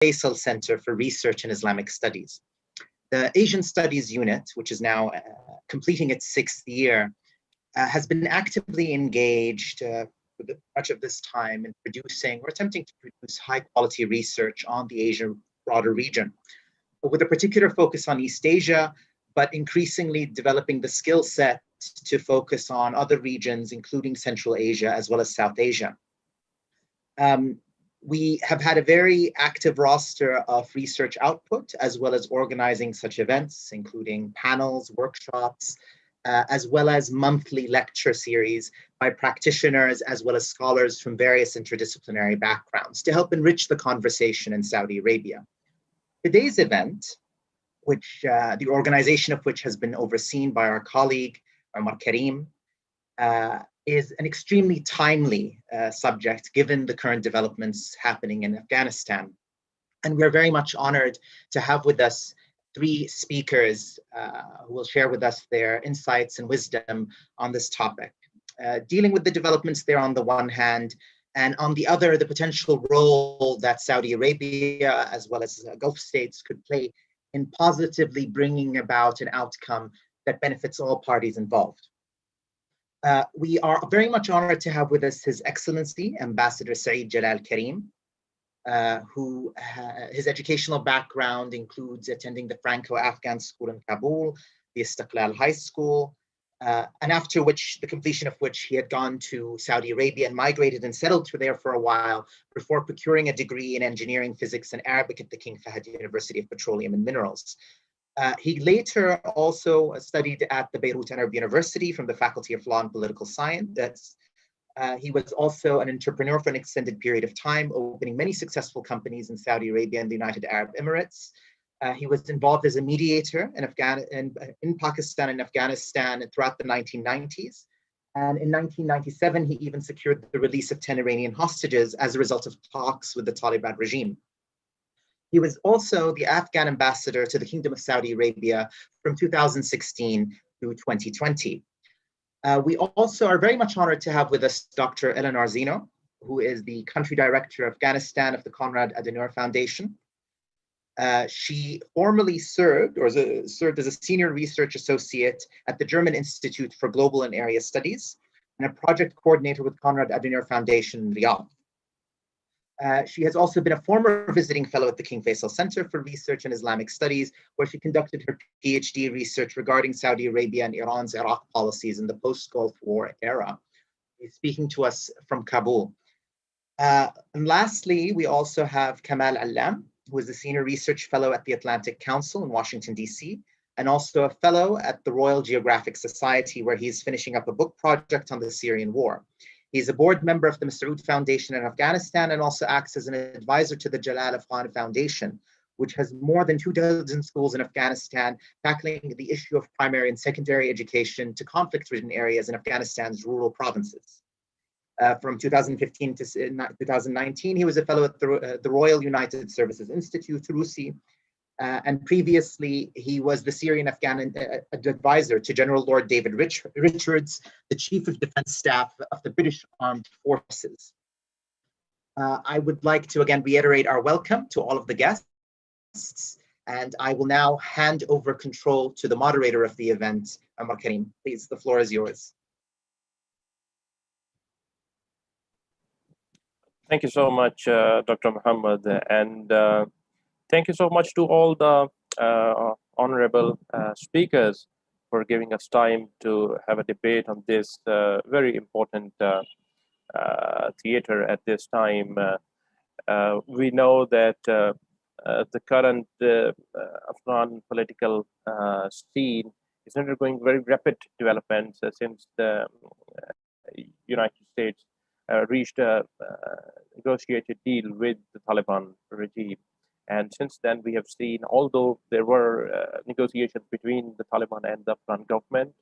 Faisal Center for Research in Islamic Studies. The Asian Studies Unit, which is now completing its 6th year, has been actively engaged for much of this time in producing or attempting to produce high-quality research on the Asian broader region, but with a particular focus on East Asia, but increasingly developing the skill set to focus on other regions, including Central Asia as well as South Asia. We have had a very active roster of research output, as well as organizing such events, including panels, workshops, as well as monthly lecture series by practitioners, as well as scholars from various interdisciplinary backgrounds to help enrich the conversation in Saudi Arabia. Today's event, which the organization of which has been overseen by our colleague, Umar Karim, is an extremely timely subject given the current developments happening in Afghanistan. And we're very much honored to have with us 3 speakers who will share with us their insights and wisdom on this topic, dealing with the developments there on the one hand, and on the other, the potential role that Saudi Arabia, as well as Gulf states, could play in positively bringing about an outcome that benefits all parties involved. We are very much honored to have with us His Excellency, Ambassador Saeed Jalal Karim, who his educational background includes attending the Franco-Afghan School in Kabul, the Istiqlal High School, and after which, the completion of which he had gone to Saudi Arabia and migrated and settled there for a while before procuring a degree in engineering, physics, and Arabic at the King Fahd University of Petroleum and Minerals. He later also studied at the Beirut Arab University from the Faculty of Law and Political Science. He was also an entrepreneur for an extended period of time, opening many successful companies in Saudi Arabia and the United Arab Emirates. He was involved as a mediator in Pakistan and Afghanistan throughout the 1990s. And in 1997, he even secured the release of 10 Iranian hostages as a result of talks with the Taliban regime. He was also the Afghan ambassador to the Kingdom of Saudi Arabia from 2016 through 2020. We also are very much honored to have with us Dr. Eleanor Zeno, who is the country director of Afghanistan of the Konrad Adenauer Foundation. She formerly served as a senior research associate at the German Institute for Global and Area Studies and a project coordinator with Konrad Adenauer Foundation in Riyadh. She has also been a former visiting fellow at the King Faisal Center for Research in Islamic Studies, where she conducted her PhD research regarding Saudi Arabia and Iran's Iraq policies in the post-Gulf War era. She's speaking to us from Kabul. And lastly, we also have Kamal Allam, who is a senior research fellow at the Atlantic Council in Washington, D.C., and also a fellow at the Royal Geographic Society, where he's finishing up a book project on the Syrian war. He's a board member of the Masoud Foundation in Afghanistan and also acts as an advisor to the Jalal Afghan Foundation, which has more than 24 schools in Afghanistan, tackling the issue of primary and secondary education to conflict-ridden areas in Afghanistan's rural provinces. From 2015 to 2019, he was a fellow at the Royal United Services Institute, RUSI, and previously he was the Syrian-Afghan advisor to General Lord David Richards, the Chief of Defense Staff of the British Armed Forces. I would like to again reiterate our welcome to all of the guests, and I will now hand over control to the moderator of the event, Umar Karim. Please, the floor is yours. Thank you so much, Dr. Muhammad, and thank you so much to all the honorable speakers for giving us time to have a debate on this very important theater at this time. We know that the current Afghan political scene is undergoing very rapid developments since the United States reached a negotiated deal with the Taliban regime. And since then, we have seen, although there were negotiations between the Taliban and the Afghan government,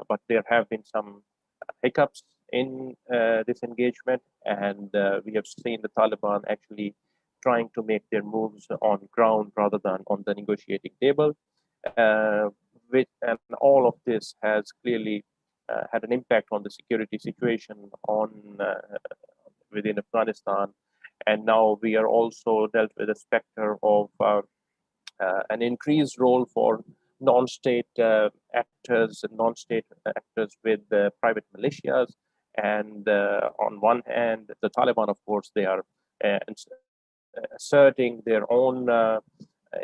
but there have been some hiccups in this engagement. And we have seen the Taliban actually trying to make their moves on ground rather than on the negotiating table. And all of this has clearly had an impact on the security situation within Afghanistan. And now we are also dealt with a specter of an increased role for non-state actors and non-state actors with private militias. And on one hand, the Taliban, of course, they are asserting their own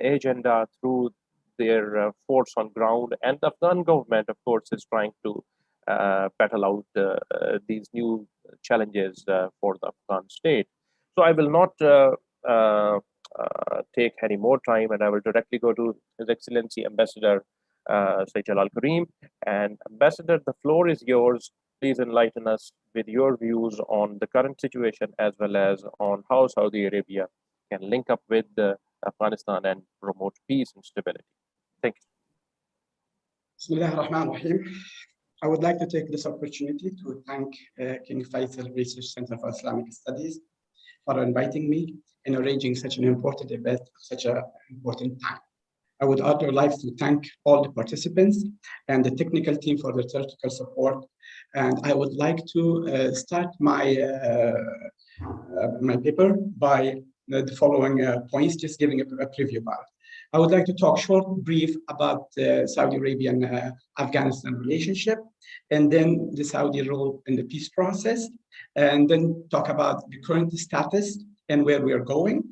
agenda through their force on ground. And the Afghan government, of course, is trying to battle out these new challenges for the Afghan state. So I will not take any more time, and I will directly go to His Excellency Ambassador Sayyid Jalal Karim. And Ambassador, the floor is yours. Please enlighten us with your views on the current situation as well as on how Saudi Arabia can link up with Afghanistan and promote peace and stability. Thank you. Bismillah ar-Rahman ar-Rahim. I would like to take this opportunity to thank King Faisal Research Center for Islamic Studies for inviting me and arranging such an important event at such an important time. I would also like to thank all the participants and the technical team for their theoretical support. And I would like to start my paper by the following points, just giving a preview about it. I would like to talk brief about the Saudi Arabian-Afghanistan relationship, and then the Saudi role in the peace process, and then talk about the current status and where we are going.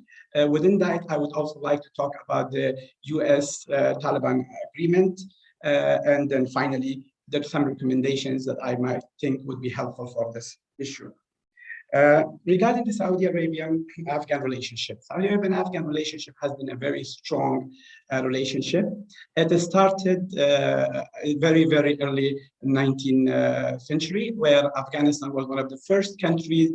Within that, I would also like to talk about the US-Taliban agreement, and then finally, there's some recommendations that I might think would be helpful for this issue. Regarding the Saudi Arabian-Afghan relationship, Saudi Arabian-Afghan relationship has been a very strong relationship. It started very, very early 19th century, where Afghanistan was one of the first countries,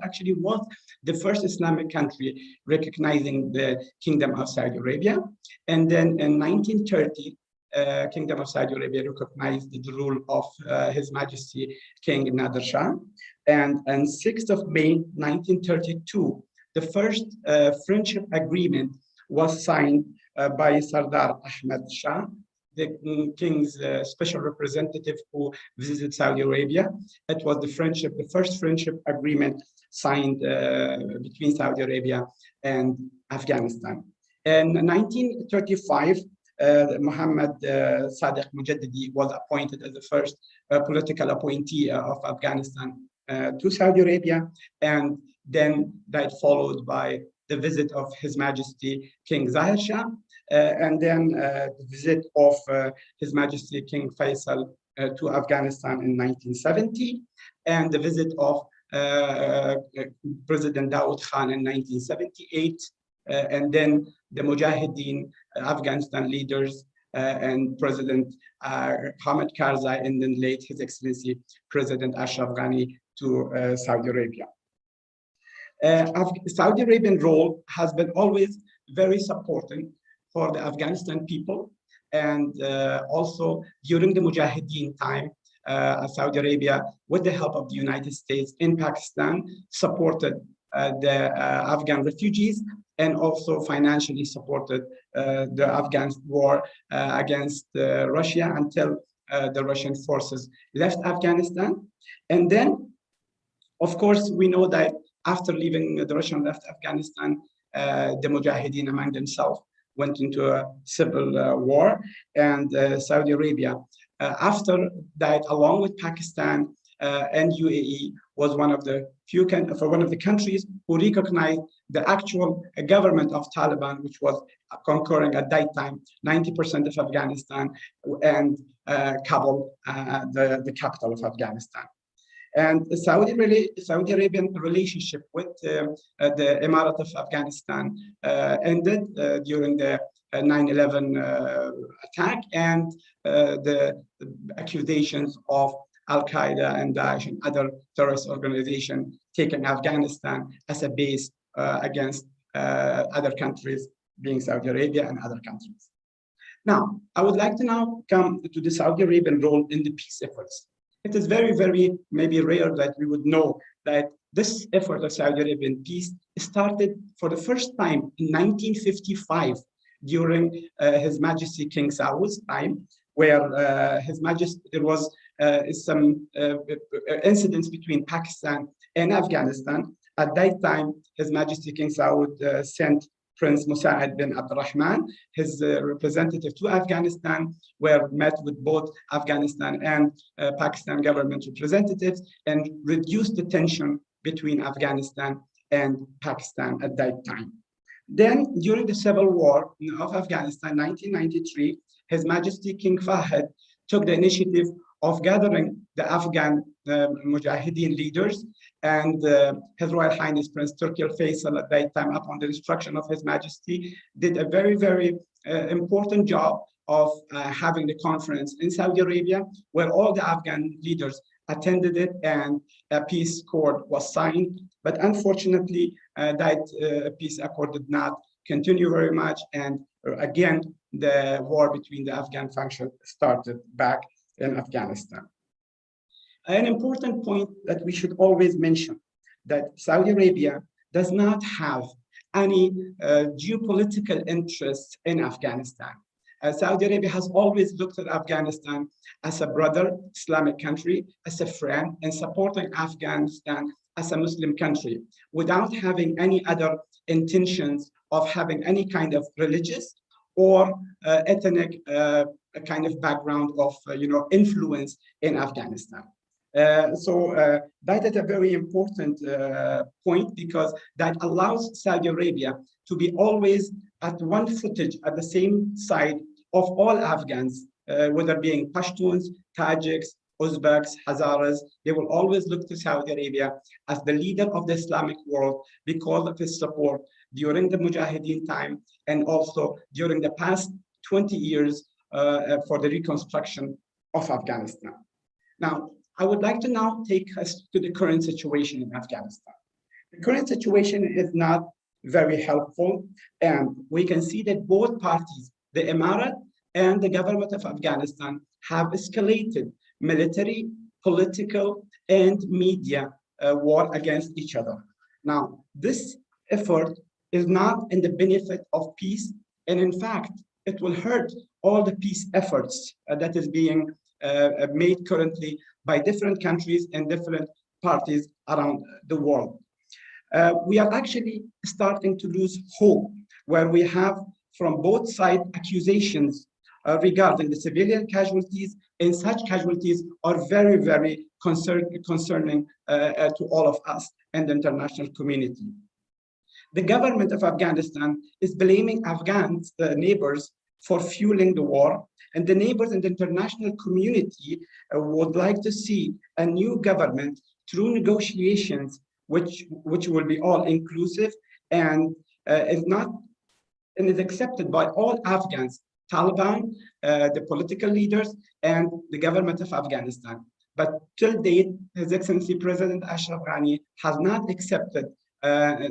actually was the first Islamic country recognizing the Kingdom of Saudi Arabia. And then in 1930, Kingdom of Saudi Arabia recognized the rule of His Majesty King Nader Shah. And on 6th of May, 1932, the first friendship agreement was signed by Sardar Ahmad Shah, the king's special representative who visited Saudi Arabia. It was the first friendship agreement signed between Saudi Arabia and Afghanistan. In 1935, Muhammad Sadiq Mujaddidi was appointed as the first political appointee of Afghanistan to Saudi Arabia, and then that followed by the visit of His Majesty King Zahir Shah, and then the visit of His Majesty King Faisal to Afghanistan in 1970, and the visit of President Dawood Khan in 1978, and then the Mujahideen, Afghanistan leaders, and President Hamid Karzai, and then late His Excellency President Ashraf Ghani to Saudi Arabia. Saudi Arabian role has been always very supporting for the Afghanistan people, and also during the Mujahideen time, Saudi Arabia, with the help of the United States in Pakistan, supported the Afghan refugees, and also financially supported the Afghan war against Russia until the Russian forces left Afghanistan. And then, of course, we know that after leaving the Russian left Afghanistan, the Mujahideen among themselves went into a civil war, and Saudi Arabia, after that, along with Pakistan and UAE, was one of the countries who recognized the actual government of Taliban, which was conquering at that time 90% of Afghanistan, and Kabul, the capital of Afghanistan. And the Saudi Arabian relationship with the Emirate of Afghanistan ended during the 9/11 attack, and the accusations of Al-Qaeda and Daesh and other terrorist organizations taking Afghanistan as a base against other countries, being Saudi Arabia and other countries. Now, I would like to now come to the Saudi Arabian role in the peace efforts. It is very, very maybe rare that we would know that this effort of Saudi Arabian peace started for the first time in 1955 during His Majesty King Saud's time, where His Majesty, there was some incidents between Pakistan and Afghanistan, At that time, His Majesty King Saud sent Prince Musa'ad bin Abdurrahman, his representative to Afghanistan, where met with both Afghanistan and Pakistan government representatives and reduced the tension between Afghanistan and Pakistan at that time. Then, during the civil war of Afghanistan, 1993, His Majesty King Fahd took the initiative of gathering the Afghan Mujahideen leaders, and His Royal Highness Prince Turki Faisal at that time, upon the instruction of His Majesty, did a very, very important job of having the conference in Saudi Arabia, where all the Afghan leaders attended it and a peace accord was signed. But unfortunately, that peace accord did not continue very much. And again, the war between the Afghan faction started back in Afghanistan. An important point that we should always mention, that Saudi Arabia does not have any geopolitical interests in Afghanistan. Saudi Arabia has always looked at Afghanistan as a brother Islamic country, as a friend, and supporting Afghanistan as a Muslim country without having any other intentions of having any kind of religious or ethnic kind of background of influence in Afghanistan. So that is a very important point, because that allows Saudi Arabia to be always at one footage, at the same side of all Afghans, whether being Pashtuns, Tajiks, Uzbeks, Hazaras. They will always look to Saudi Arabia as the leader of the Islamic world because of his support during the Mujahideen time and also during the past 20 years for the reconstruction of Afghanistan. Now, I would like to now take us to the current situation in Afghanistan. The current situation is not very helpful, and we can see that both parties, the Emirat and the government of Afghanistan, have escalated military, political, and media war against each other. Now, this effort is not in the benefit of peace, and in fact, it will hurt all the peace efforts that is being made currently by different countries and different parties around the world. We are actually starting to lose hope, where we have from both sides accusations regarding the civilian casualties, and such casualties are very, very concerning to all of us and the international community. The government of Afghanistan is blaming Afghan neighbors for fueling the war, and the neighbors and the international community would like to see a new government through negotiations, which will be all inclusive and is accepted by all Afghans, Taliban, the political leaders, and the government of Afghanistan. But till date, His Excellency President Ashraf Ghani has not accepted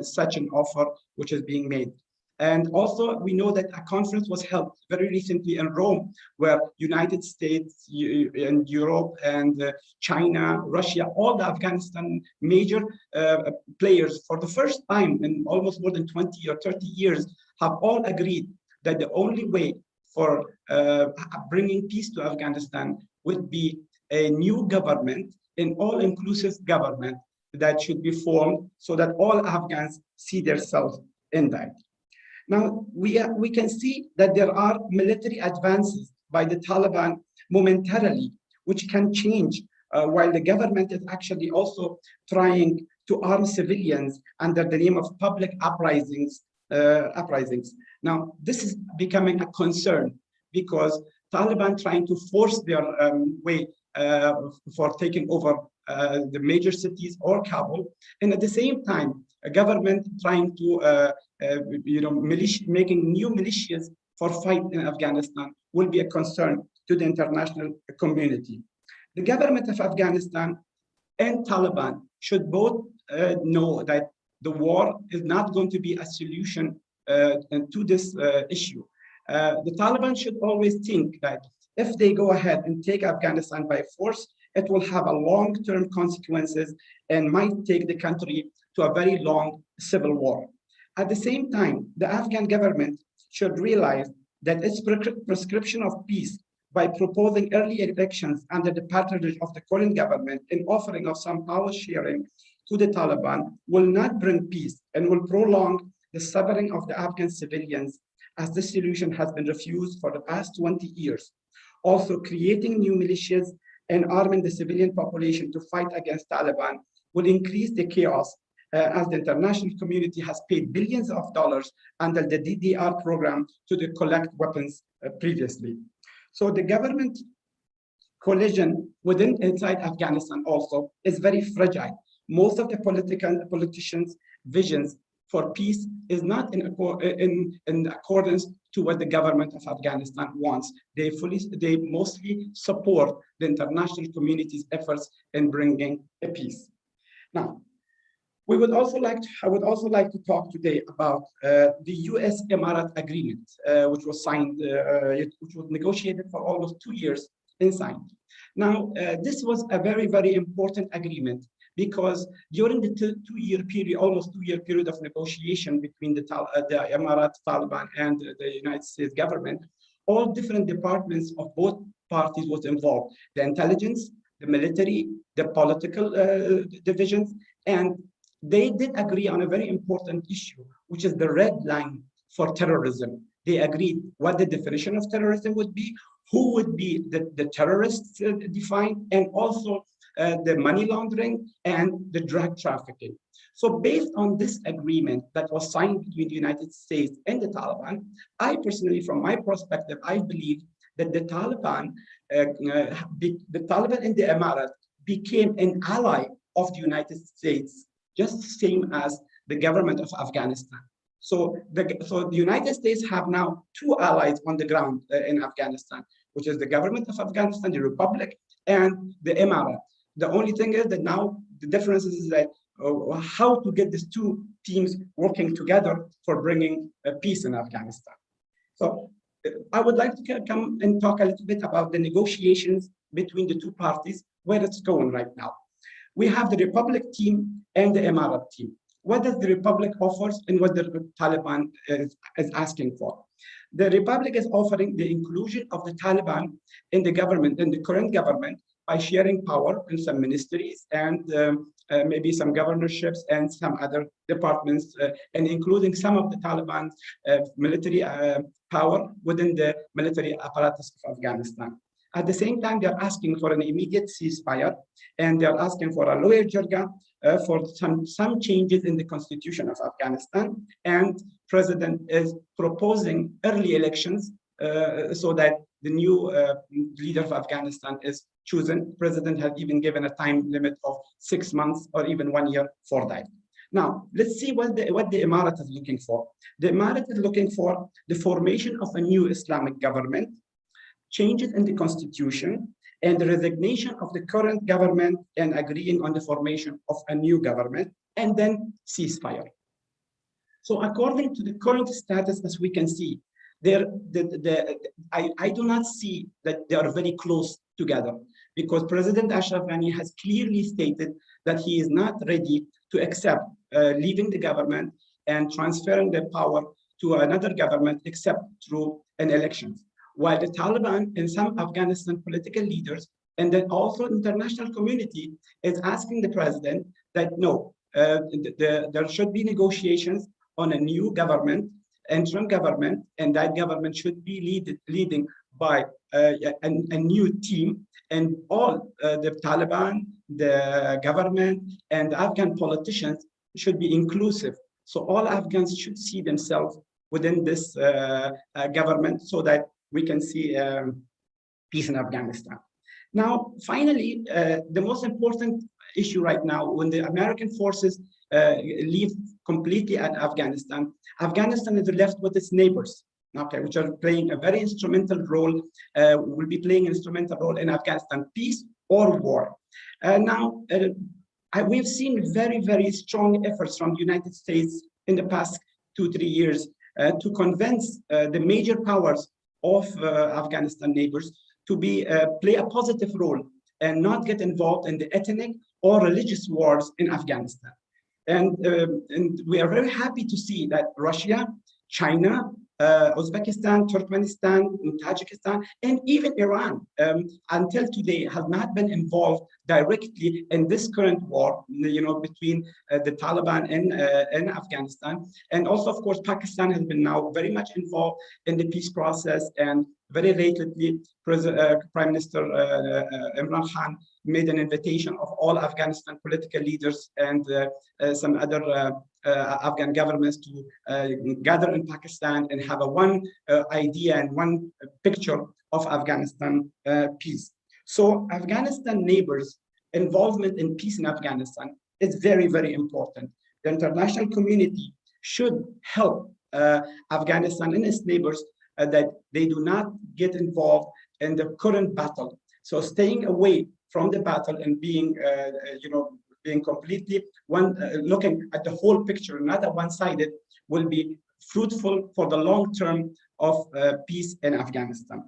such an offer which is being made. And also, we know that a conference was held very recently in Rome, where United States and Europe and China, Russia, all the Afghanistan major players, for the first time in almost more than 20 or 30 years, have all agreed that the only way for bringing peace to Afghanistan would be a new government, an all-inclusive government that should be formed so that all Afghans see themselves in that. Now, we can see that there are military advances by the Taliban momentarily, which can change while the government is actually also trying to arm civilians under the name of public uprisings. Now, this is becoming a concern because Taliban trying to force their way for taking over the major cities or Kabul, and at the same time, a government trying to, making new militias for fight in Afghanistan will be a concern to the international community. The government of Afghanistan and Taliban should both know that the war is not going to be a solution to this issue. The Taliban should always think that if they go ahead and take Afghanistan by force, it will have a long-term consequences and might take the country to a very long civil war. At the same time, the Afghan government should realize that its prescription of peace by proposing early elections under the patronage of the current government and offering of some power sharing to the Taliban will not bring peace and will prolong the suffering of the Afghan civilians, as this solution has been refused for the past 20 years. Also, creating new militias and arming the civilian population to fight against Taliban will increase the chaos, as the international community has paid billions of dollars under the DDR program to collect weapons previously. So the government coalition inside Afghanistan also is very fragile. Most of the politicians' visions for peace is not in accordance to what the government of Afghanistan wants. They mostly support the international community's efforts in bringing a peace. Now, I would also like to talk today about the U.S. Usmarat Agreement, which was signed, which was negotiated for almost 2 years and signed. Now, this was a very, very important agreement because during the almost two-year period of negotiation between the Emirat, Taliban, and the United States government, all different departments of both parties was involved: the intelligence, the military, the political divisions, and they did agree on a very important issue, which is the red line for terrorism. They agreed what the definition of terrorism would be, who would be the terrorists defined, and also the money laundering and the drug trafficking. So based on this agreement that was signed between the United States and the Taliban, I personally, from my perspective, I believe that the Taliban and the Emirat became an ally of the United States, just the same as the government of Afghanistan. So the United States have now two allies on the ground in Afghanistan, which is the government of Afghanistan, the Republic, and the Emirat. The only thing is that now the difference is that how to get these two teams working together for bringing peace in Afghanistan. So I would like to come and talk a little bit about the negotiations between the two parties, where it's going right now. We have the Republic team and the Emirat team. What does the Republic offers and what the Taliban is asking for? The Republic is offering the inclusion of the Taliban in the government, in the current government, by sharing power in some ministries and maybe some governorships and some other departments, and including some of the Taliban's military power within the military apparatus of Afghanistan. At the same time, they're asking for an immediate ceasefire, and they're asking for a lawyer jirga for some changes in the constitution of Afghanistan. And President is proposing early elections so that the new leader of Afghanistan is chosen. President has even given a time limit of 6 months or even 1 year for that. Now, let's see what the Emirat is looking for. The Emirat is looking for the formation of a new Islamic government, changes in the constitution, and the resignation of the current government and agreeing on the formation of a new government, and then ceasefire. So according to the current status, as we can see, I do not see that they are very close together, because President Ashraf Ghani has clearly stated that he is not ready to accept leaving the government and transferring the power to another government except through an election. While the Taliban and some Afghanistan political leaders, and then also international community, is asking the president that no, there should be negotiations on a new government, interim government, and that government should be leading by a new team, and all the Taliban, the government, and the Afghan politicians should be inclusive. So all Afghans should see themselves within this government so that we can see peace in Afghanistan. Now, finally, the most important issue right now, when the American forces leave completely at Afghanistan, Afghanistan is left with its neighbors, okay, which are playing a very instrumental role, will be playing an instrumental role in Afghanistan, peace or war. Now, we've seen very, very strong efforts from the United States in the past 2-3 years to convince the major powers of Afghanistan neighbors to play a positive role and not get involved in the ethnic or religious wars in Afghanistan. And we are very happy to see that Russia, China, Uzbekistan, Turkmenistan, Tajikistan, and even Iran, until today, has not been involved directly in this current war, between the Taliban and Afghanistan. And also, of course, Pakistan has been now very much involved in the peace process. And very lately, Prime Minister Imran Khan made an invitation of all Afghanistan political leaders and some other Afghan governments to gather in Pakistan and have a one idea and one picture of Afghanistan peace. So Afghanistan neighbors' involvement in peace in Afghanistan is very, very important. The international community should help Afghanistan and its neighbors that they do not get involved in the current battle. So staying away from the battle and being, being completely looking at the whole picture, not at one-sided, will be fruitful for the long term of peace in Afghanistan.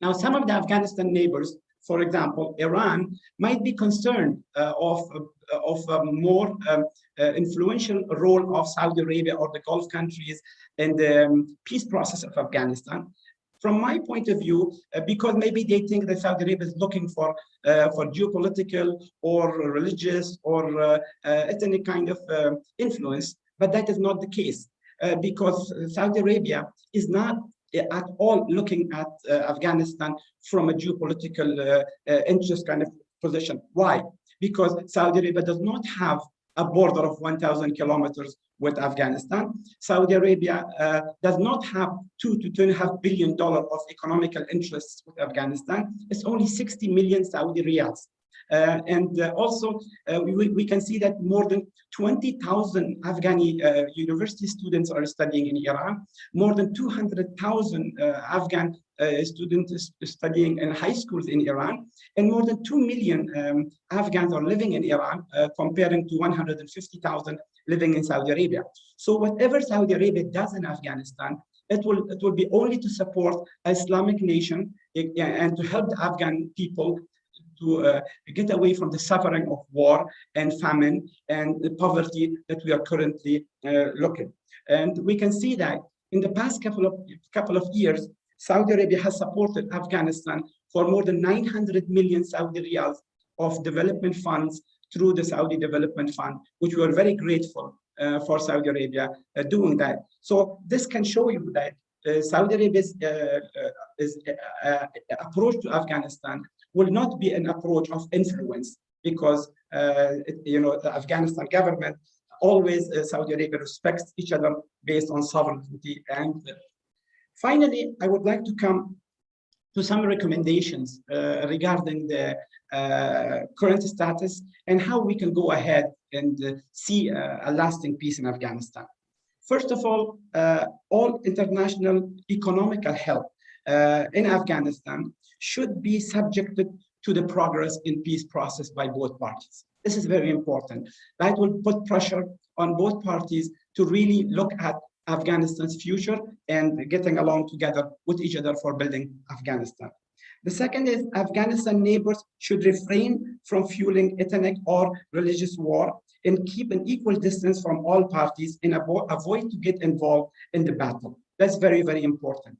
Now, some of the Afghanistan neighbors, for example, Iran, might be concerned of a more influential role of Saudi Arabia or the Gulf countries in the peace process of Afghanistan. From my point of view, because maybe they think that Saudi Arabia is looking for geopolitical or religious or ethnic kind of influence, but that is not the case, because Saudi Arabia is not at all looking at Afghanistan from a geopolitical interest kind of position. Why? Because Saudi Arabia does not have a border of 1,000 kilometers with Afghanistan. Saudi Arabia does not have $2 to $2.5 billion of economical interests with Afghanistan. It's only 60 million Saudi riyals. Also, we can see that more than 20,000 Afghani university students are studying in Iran. More than 200,000 Afghan students studying in high schools in Iran. And more than 2 million Afghans are living in Iran, comparing to 150,000 living in Saudi Arabia. So whatever Saudi Arabia does in Afghanistan, it will be only to support an Islamic nation and to help the Afghan people to get away from the suffering of war and famine and the poverty that we are currently looking. And we can see that in the past couple of years, Saudi Arabia has supported Afghanistan for more than 900 million Saudi riyals of development funds through the Saudi Development Fund, which we are very grateful for Saudi Arabia doing that. So this can show you that Saudi Arabia's approach to Afghanistan will not be an approach of influence, because the Afghanistan government always Saudi Arabia respects each other based on sovereignty. And finally, I would like to come to some recommendations regarding the current status and how we can go ahead and see a lasting peace in Afghanistan. First of all international economical help in Afghanistan should be subjected to the progress in peace process by both parties. This is very important. That will put pressure on both parties to really look at Afghanistan's future and getting along together with each other for building Afghanistan. The second is Afghanistan neighbors should refrain from fueling ethnic or religious war and keep an equal distance from all parties and avoid to get involved in the battle. That's very, very important.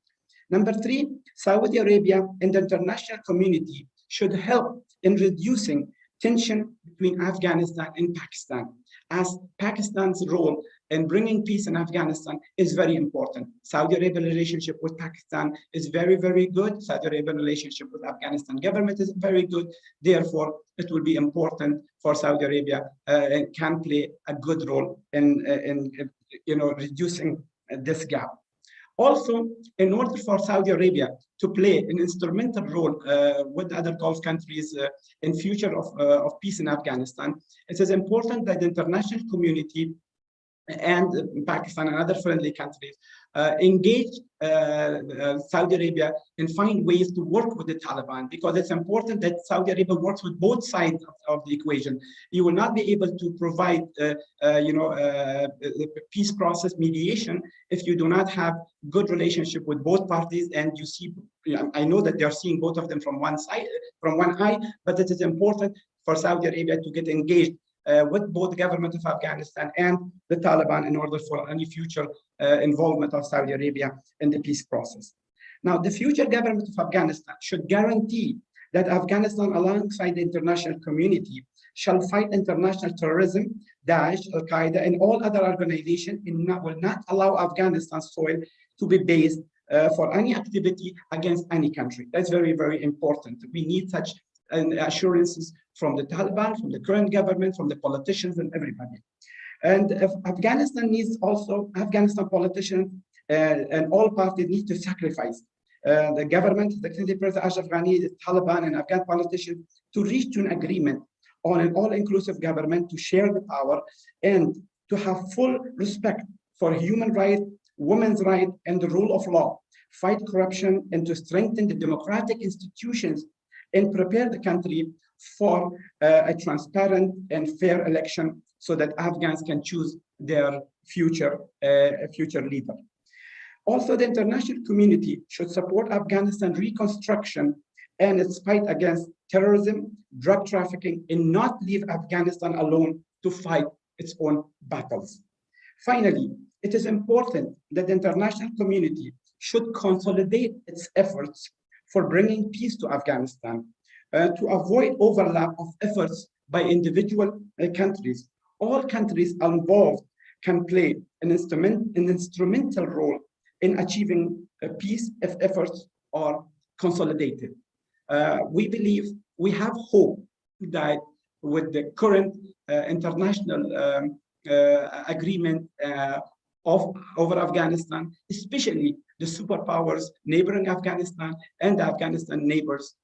Number three, Saudi Arabia and the international community should help in reducing tension between Afghanistan and Pakistan, as Pakistan's role in bringing peace in Afghanistan is very important. Saudi Arabian relationship with Pakistan is very, very good. Saudi Arabian relationship with Afghanistan government is very good. Therefore, it will be important for Saudi Arabia and can play a good role in reducing this gap. Also, in order for Saudi Arabia to play an instrumental role with other Gulf countries in future of peace in Afghanistan, it is important that the international community and Pakistan and other friendly countries engage Saudi Arabia and find ways to work with the Taliban, because it's important that Saudi Arabia works with both sides of the equation. You will not be able to provide peace process mediation if you do not have good relationship with both parties. And you see, I know that they are seeing both of them from one side, from one eye, but it is important for Saudi Arabia to get engaged with both the government of Afghanistan and the Taliban in order for any future involvement of Saudi Arabia in the peace process. Now, the future government of Afghanistan should guarantee that Afghanistan, alongside the international community, shall fight international terrorism, Daesh, Al-Qaeda, and all other organizations, and will not allow Afghanistan's soil to be based for any activity against any country. That's very, very important. We need such assurances from the Taliban, from the current government, from the politicians, and everybody. And if Afghanistan needs also, Afghanistan politicians and all parties need to sacrifice the government, the President Ashraf Ghani, the Taliban, and Afghan politicians to reach an agreement on an all-inclusive government, to share the power and to have full respect for human rights, women's rights, and the rule of law, fight corruption, and to strengthen the democratic institutions and prepare the country for a transparent and fair election so that Afghans can choose their future leader. Also, the international community should support Afghanistan reconstruction and its fight against terrorism, drug trafficking, and not leave Afghanistan alone to fight its own battles. Finally, it is important that the international community should consolidate its efforts for bringing peace to Afghanistan to avoid overlap of efforts by individual countries. All countries involved can play an instrumental role in achieving peace if efforts are consolidated. We believe we have hope that with the current international agreement over Afghanistan, especially the superpowers neighboring Afghanistan and the Afghanistan neighbors,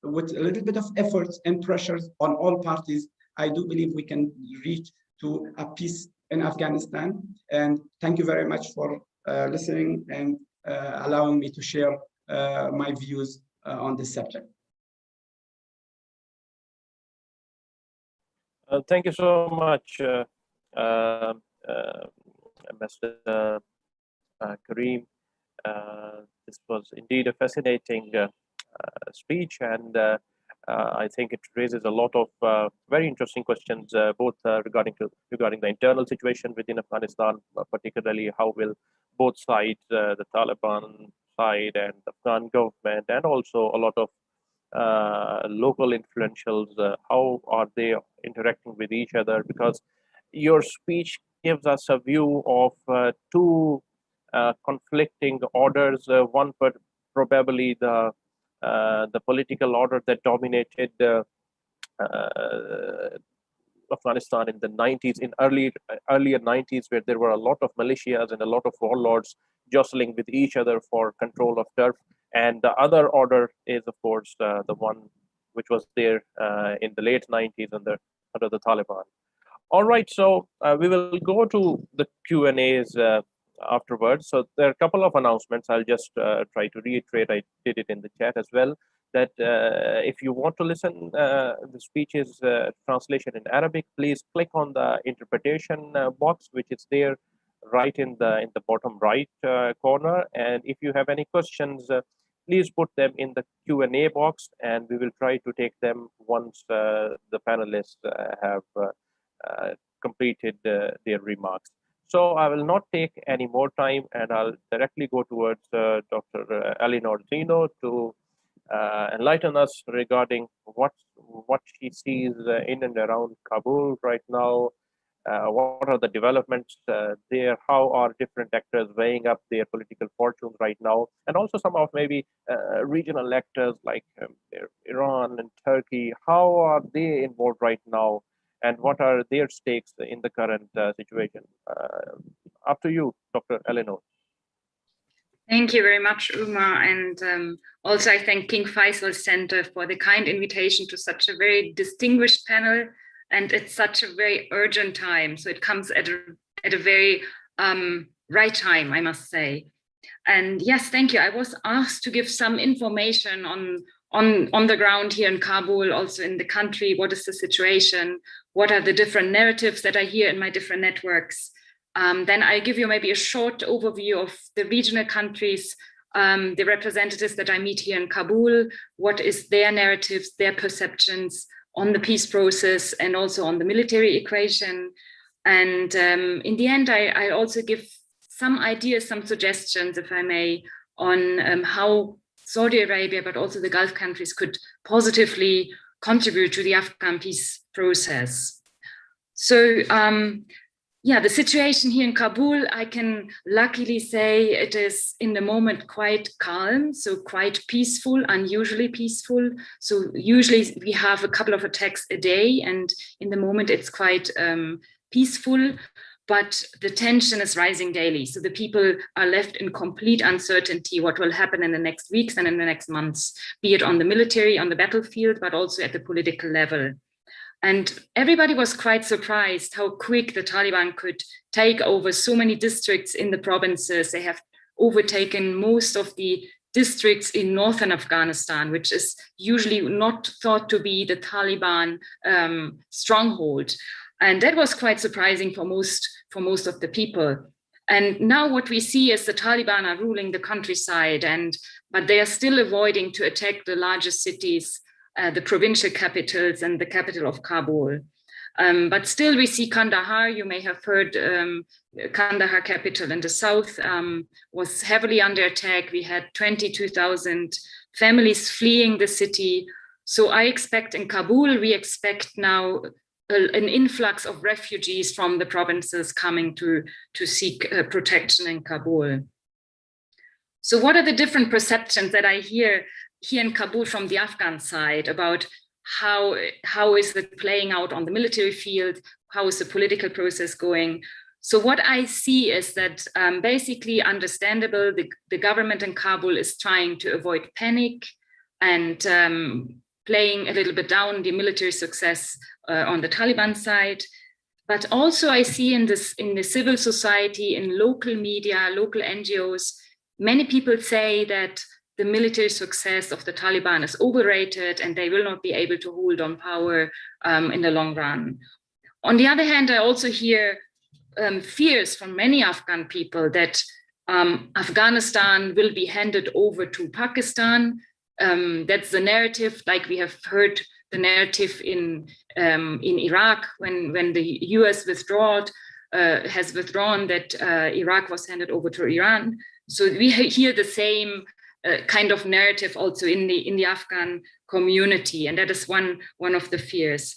with a little bit of efforts and pressures on all parties, I do believe we can reach to a peace in Afghanistan. And thank you very much for listening and allowing me to share my views on this subject. Thank you so much, Ambassador Karim. This was indeed a fascinating speech, and I think it raises a lot of very interesting questions, both regarding the internal situation within Afghanistan, particularly how will both sides, the Taliban side and the Afghan government, and also a lot of local influentials, how are they interacting with each other? Because your speech gives us a view of two conflicting orders. One, probably the political order that dominated Afghanistan in the 90s, in earlier 90s, where there were a lot of militias and a lot of warlords jostling with each other for control of turf. And the other order is, of course, the one which was there in the late 90s under the Taliban. All right, so we will go to the Q&As afterwards. So there are a couple of announcements. I'll just try to reiterate. I did it in the chat as well, that if you want to listen the speeches translation in Arabic, please click on the interpretation box, which is there right in the bottom right corner. And if you have any questions, please put them in the Q&A box, and we will try to take them once the panelists have completed their remarks. So I will not take any more time, and I'll directly go towards Dr. Eleanor Zeno to enlighten us regarding what she sees in and around Kabul right now. What are the developments there? How are different actors weighing up their political fortunes right now? And also some of maybe regional actors like Iran and Turkey. How are they involved right now? And what are their stakes in the current situation? After you, Dr. Eleanor. Thank you very much, Umar. And also I thank King Faisal Center for the kind invitation to such a very distinguished panel. And it's such a very urgent time. So it comes at a very right time, I must say. And yes, thank you. I was asked to give some information on the ground here in Kabul, also in the country. What is the situation? What are the different narratives that I hear in my different networks? Then I'll give you maybe a short overview of the regional countries, the representatives that I meet here in Kabul. What is their narratives, their perceptions on the peace process and also on the military equation. And in the end, I also give some ideas, some suggestions, if I may, on how Saudi Arabia, but also the Gulf countries could positively contribute to the Afghan peace process. So yeah, the situation here in Kabul, I can luckily say it is in the moment quite calm, so quite peaceful, unusually peaceful. So usually we have a couple of attacks a day, and in the moment it's quite peaceful, but the tension is rising daily. So the people are left in complete uncertainty what will happen in the next weeks and in the next months, be it on the military, on the battlefield, but also at the political level. And everybody was quite surprised how quick the Taliban could take over so many districts in the provinces. They have overtaken most of the districts in northern Afghanistan, which is usually not thought to be the Taliban stronghold. And that was quite surprising for most of the people. And now what we see is the Taliban are ruling the countryside, but they are still avoiding to attack the largest cities, the provincial capitals and the capital of Kabul. But still we see Kandahar, you may have heard, Kandahar capital in the south was heavily under attack. We had 22,000 families fleeing the city. So I expect in Kabul, we expect now an influx of refugees from the provinces coming to seek protection in Kabul. So what are the different perceptions that I hear here in Kabul from the Afghan side about how is it playing out on the military field? How is the political process going? So what I see is that basically understandable, the government in Kabul is trying to avoid panic and playing a little bit down the military success on the Taliban side. But also I see in the civil society, in local media, local NGOs, many people say that the military success of the Taliban is overrated and they will not be able to hold on power in the long run. On the other hand, I also hear fears from many Afghan people that Afghanistan will be handed over to Pakistan. That's the narrative, like we have heard the narrative in Iraq when the US has withdrawn that Iraq was handed over to Iran. So we hear the same kind of narrative also in the Afghan community, and that is one of the fears.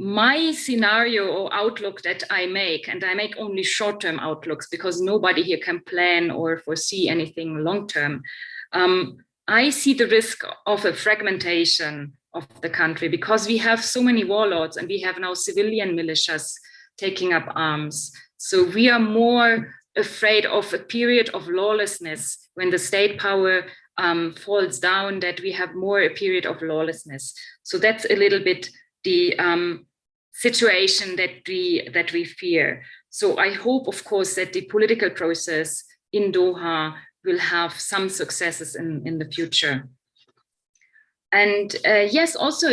My scenario or outlook that I make, and I make only short-term outlooks because nobody here can plan or foresee anything long-term. I see the risk of a fragmentation of the country because we have so many warlords and we have now civilian militias taking up arms. So we are more afraid of a period of lawlessness when the state power falls down, that we have more a period of lawlessness. So that's a little bit the situation that we fear. So I hope, of course, that the political process in Doha will have some successes in the future. And yes, also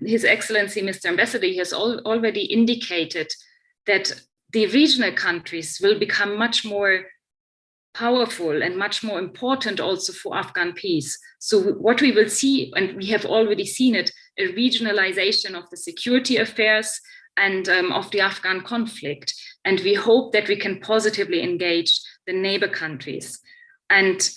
His Excellency, Mr. Ambassador, he has already indicated that the regional countries will become much more powerful and much more important also for Afghan peace. So what we will see, and we have already seen it, a regionalization of the security affairs and of the Afghan conflict. And we hope that we can positively engage the neighbor countries. And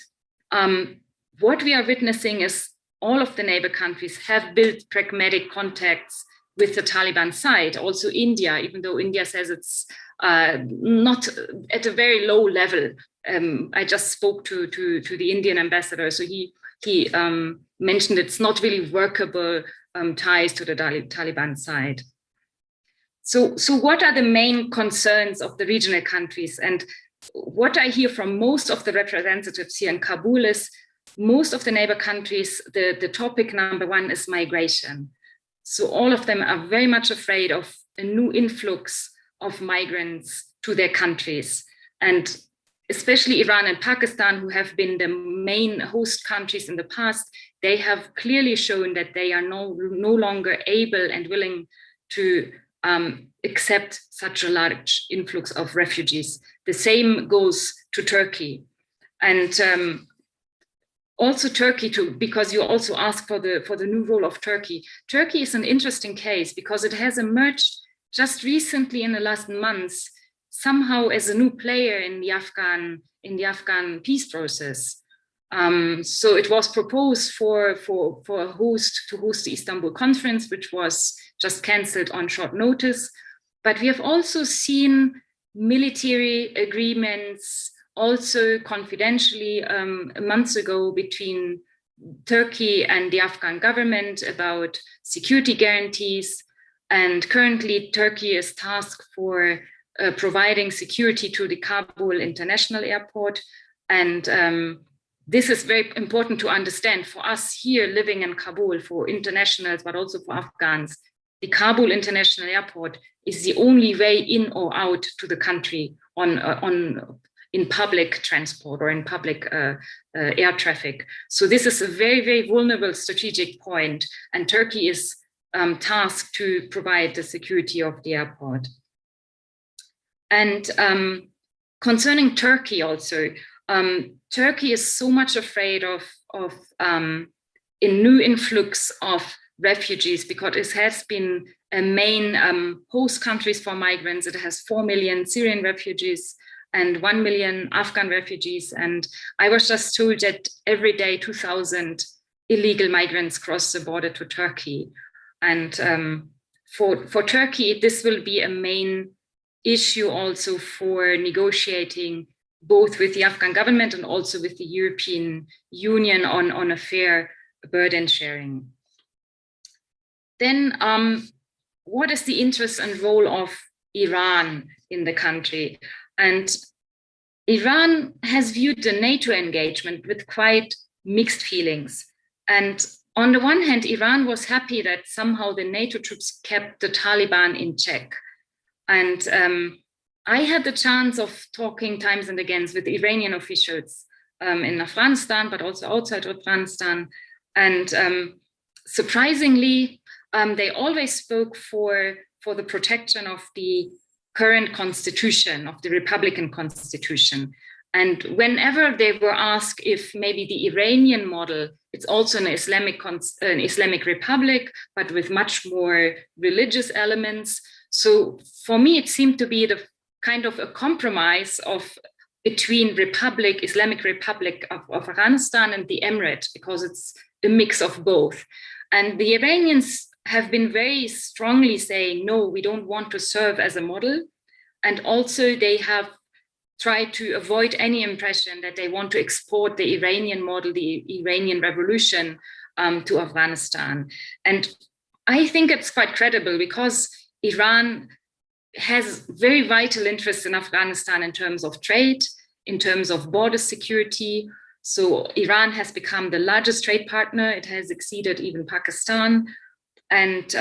what we are witnessing is all of the neighbor countries have built pragmatic contacts with the Taliban side, also India, even though India says it's not at a very low level. I just spoke to the Indian ambassador, so he mentioned it's not really workable ties to the Taliban side. So what are the main concerns of the regional countries? And what I hear from most of the representatives here in Kabul is most of the neighbor countries, the topic number one is migration. So all of them are very much afraid of a new influx of migrants to their countries. And especially Iran and Pakistan, who have been the main host countries in the past, they have clearly shown that they are no longer able and willing to accept such a large influx of refugees. The same goes to Turkey. And also Turkey too, because you also asked for the new role of Turkey. Turkey is an interesting case because it has emerged just recently in the last months somehow as a new player in the Afghan peace process. So it was proposed for a host to host the Istanbul conference, which was just cancelled on short notice. But we have also seen military agreements, also confidentially months ago, between Turkey and the Afghan government about security guarantees. And currently Turkey is tasked for providing security to the Kabul International Airport. And this is very important to understand for us here living in Kabul, for internationals, but also for Afghans. The Kabul International Airport is the only way in or out to the country in public transport or in public air traffic. So this is a very, very vulnerable strategic point, and Turkey is tasked to provide the security of the airport. And concerning Turkey also, Turkey is so much afraid of a new influx of refugees because it has been a main host countries for migrants. It has 4 million Syrian refugees and 1 million Afghan refugees. And I was just told that every day 2,000 illegal migrants cross the border to Turkey. And for Turkey, this will be a main issue also for negotiating both with the Afghan government and also with the European Union on a fair burden sharing. Then what is the interest and role of Iran in the country? And Iran has viewed the NATO engagement with quite mixed feelings. And on the one hand, Iran was happy that somehow the NATO troops kept the Taliban in check. And I had the chance of talking times and again with Iranian officials in Afghanistan, but also outside Afghanistan. And surprisingly, they always spoke for the protection of the current constitution, of the Republican constitution. And whenever they were asked if maybe the Iranian model, it's also an Islamic republic, but with much more religious elements. So for me, it seemed to be the kind of a compromise between Islamic Republic of Afghanistan and the Emirate, because it's a mix of both. And the Iranians have been very strongly saying, no, we don't want to serve as a model. And also they have tried to avoid any impression that they want to export the Iranian model, the Iranian revolution to Afghanistan. And I think it's quite credible because Iran has very vital interests in Afghanistan in terms of trade, in terms of border security. So Iran has become the largest trade partner. It has exceeded even Pakistan. And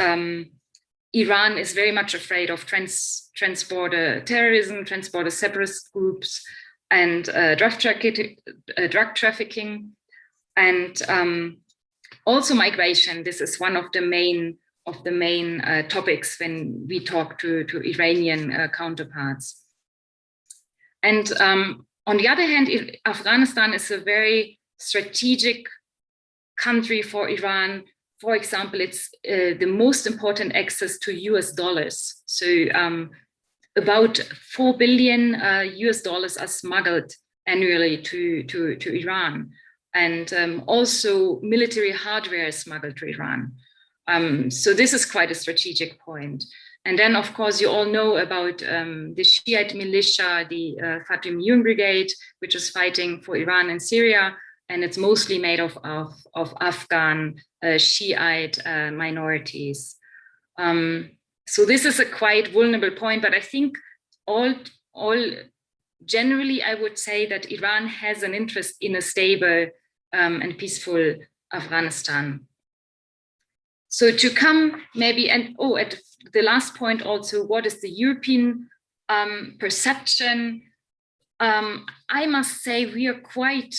Iran is very much afraid of transborder terrorism, transborder separatist groups, and drug trafficking, and also migration. This is one of the main topics when we talk to Iranian counterparts. And on the other hand, Afghanistan is a very strategic country for Iran. For example, it's the most important access to US dollars. So about $4 billion US dollars are smuggled annually to Iran. And also military hardware is smuggled to Iran. So this is quite a strategic point. And then, of course, you all know about the Shiite militia, the Fatimiyun Brigade, which is fighting for Iran and Syria. And it's mostly made of Afghan Shiite minorities. So this is a quite vulnerable point, but I think all generally, I would say that Iran has an interest in a stable and peaceful Afghanistan. So to come maybe, and at the last point also, what is the European perception? I must say we are quite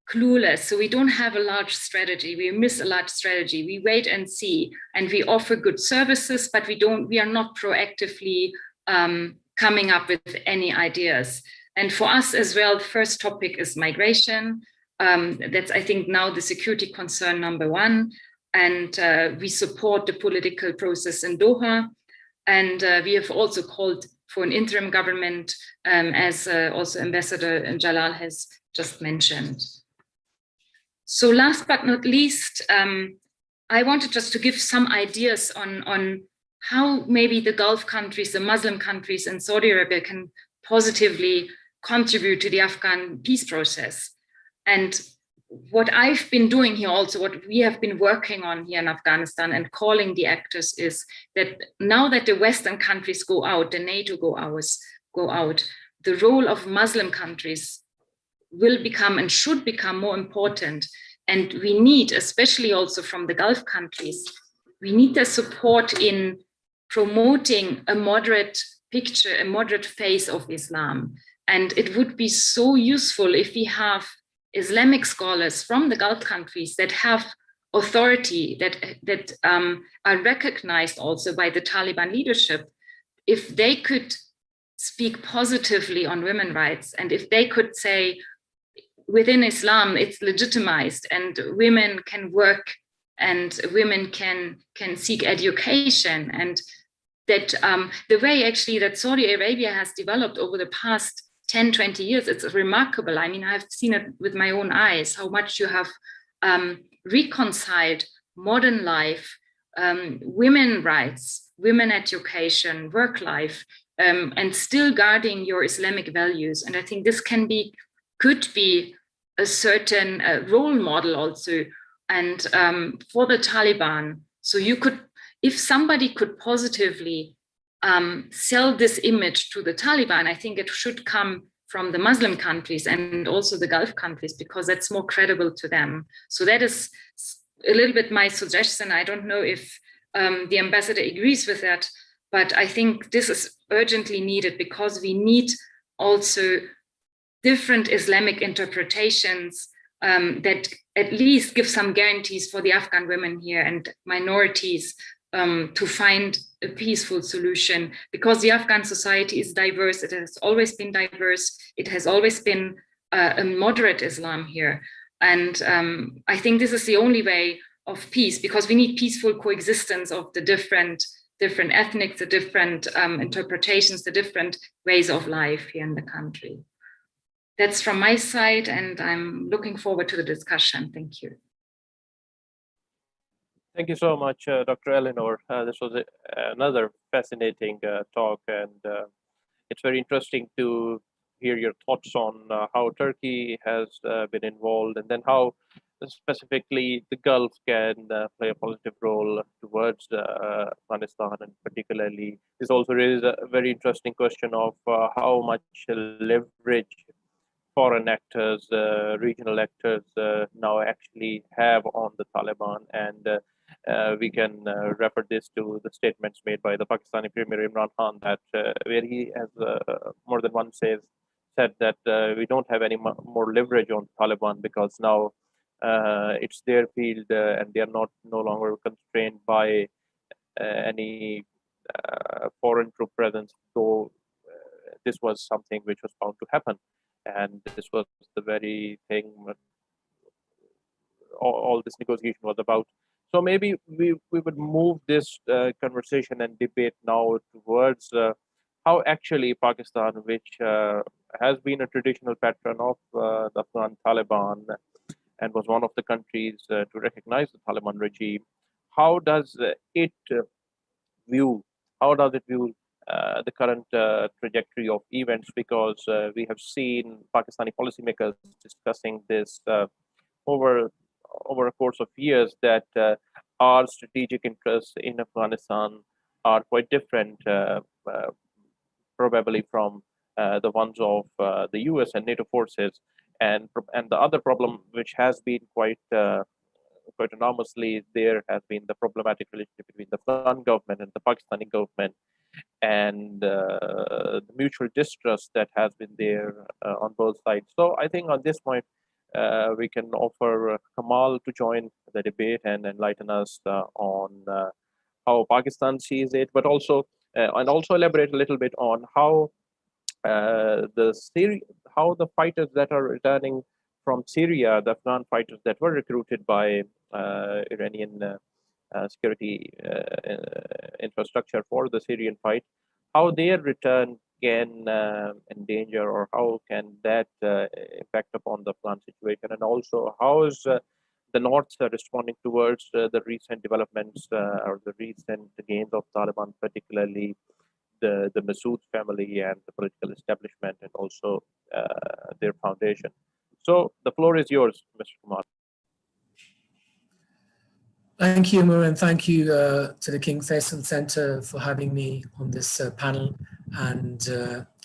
clueless. So we don't have a large strategy. We miss a large strategy. We wait and see, and we offer good services, but we are not proactively coming up with any ideas. And for us as well, the first topic is migration. That's, I think, now the security concern number one. And we support the political process in Doha. And we have also called for an interim government, as also Ambassador Jalal has just mentioned. So last but not least, I wanted just to give some ideas on how maybe the Gulf countries, the Muslim countries, and Saudi Arabia can positively contribute to the Afghan peace process. And what I've been doing here also, what we have been working on here in Afghanistan and calling the actors, is that now that the Western countries go out, the NATO go out, the role of Muslim countries will become and should become more important. And we need, especially also from the Gulf countries, we need their support in promoting a moderate picture, a moderate face of Islam. And it would be so useful if we have Islamic scholars from the Gulf countries that have authority, that are recognized also by the Taliban leadership, if they could speak positively on women's rights, and if they could say, within Islam, it's legitimized, and women can work, and women can seek education, and that the way actually that Saudi Arabia has developed over the past 10, 20 years, it's remarkable. I mean, I've seen it with my own eyes, how much you have reconciled modern life, women rights, women education, work life, and still guarding your Islamic values. And I think this could be a certain role model also, and for the Taliban. So you could, if somebody could positively sell this image to the Taliban, I think it should come from the Muslim countries and also the Gulf countries, because that's more credible to them. So that is a little bit my suggestion. I don't know if the ambassador agrees with that, but I think this is urgently needed, because we need also different Islamic interpretations that at least give some guarantees for the Afghan women here and minorities to find a peaceful solution, because the Afghan society is diverse. It has always been diverse. It has always been a moderate Islam here. And I think this is the only way of peace, because we need peaceful coexistence of the different ethnics, the different interpretations, the different ways of life here in the country. That's from my side, and I'm looking forward to the discussion. Thank you. Thank you so much, Dr. Eleanor. This was another fascinating talk, and it's very interesting to hear your thoughts on how Turkey has been involved, and then how specifically the Gulf can play a positive role towards Afghanistan, and particularly this also raises a very interesting question of how much leverage foreign actors, regional actors now actually have on the Taliban. And we can refer this to the statements made by the Pakistani Premier Imran Khan, that where he has more than once said that we don't have any more leverage on Taliban, because now it's their field and they are no longer constrained by any foreign troop presence, though this was something which was bound to happen. And this was the very thing all this negotiation was about. So maybe we would move this conversation and debate now towards how actually Pakistan, which has been a traditional patron of the Afghan Taliban and was one of the countries to recognize the Taliban regime, how does it view the current trajectory of events? Because we have seen Pakistani policymakers discussing this over a course of years, that our strategic interests in Afghanistan are quite different, probably from the ones of the US and NATO forces. And the other problem, which has been quite enormously, there has been the problematic relationship between the Afghan government and the Pakistani government, and the mutual distrust that has been there on both sides. So I think on this point, we can offer Kamal to join the debate and enlighten us on how Pakistan sees it, but also elaborate a little bit on how the fighters that are returning from Syria, the Afghan fighters that were recruited by Iranian security infrastructure for the Syrian fight, how their return can endanger, or how can that impact upon the Afghan situation, and also how is the North responding towards the recent developments or the recent gains of Taliban, particularly the Masood family and the political establishment, and also their foundation. So the floor is yours, Mr. Kumar. Thank you, Umar, and thank you to the King Faisal Center for having me on this panel. And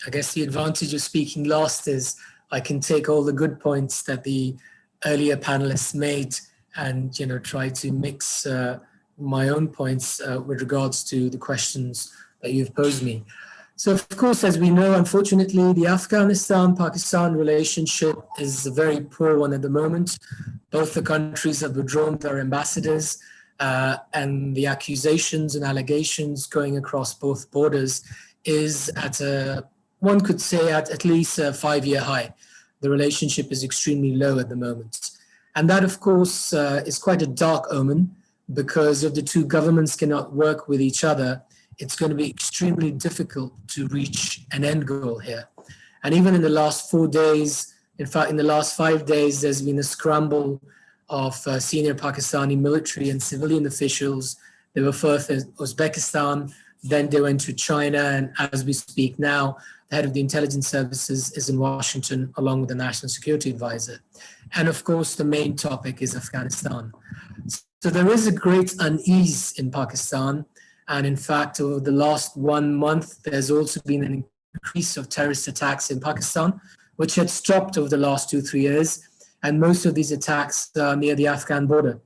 I guess the advantage of speaking last is I can take all the good points that the earlier panelists made and try to mix my own points with regards to the questions that you've posed me. So, of course, as we know, unfortunately, the Afghanistan-Pakistan relationship is a very poor one at the moment. Both the countries have withdrawn their ambassadors, and the accusations and allegations going across both borders is at one could say at least a 5-year high. The relationship is extremely low at the moment. And that, of course, is quite a dark omen, because if the two governments cannot work with each other, it's going to be extremely difficult to reach an end goal here. And even in the last 4 days, in fact, in the last 5 days, there's been a scramble of senior Pakistani military and civilian officials. They were first in Uzbekistan, then they went to China, and as we speak now, the head of the intelligence services is in Washington along with the National Security Advisor. And of course, the main topic is Afghanistan. So there is a great unease in Pakistan. And in fact, over the last 1 month, there's also been an increase of terrorist attacks in Pakistan, which had stopped over the last 2-3 years. And most of these attacks are near the Afghan border,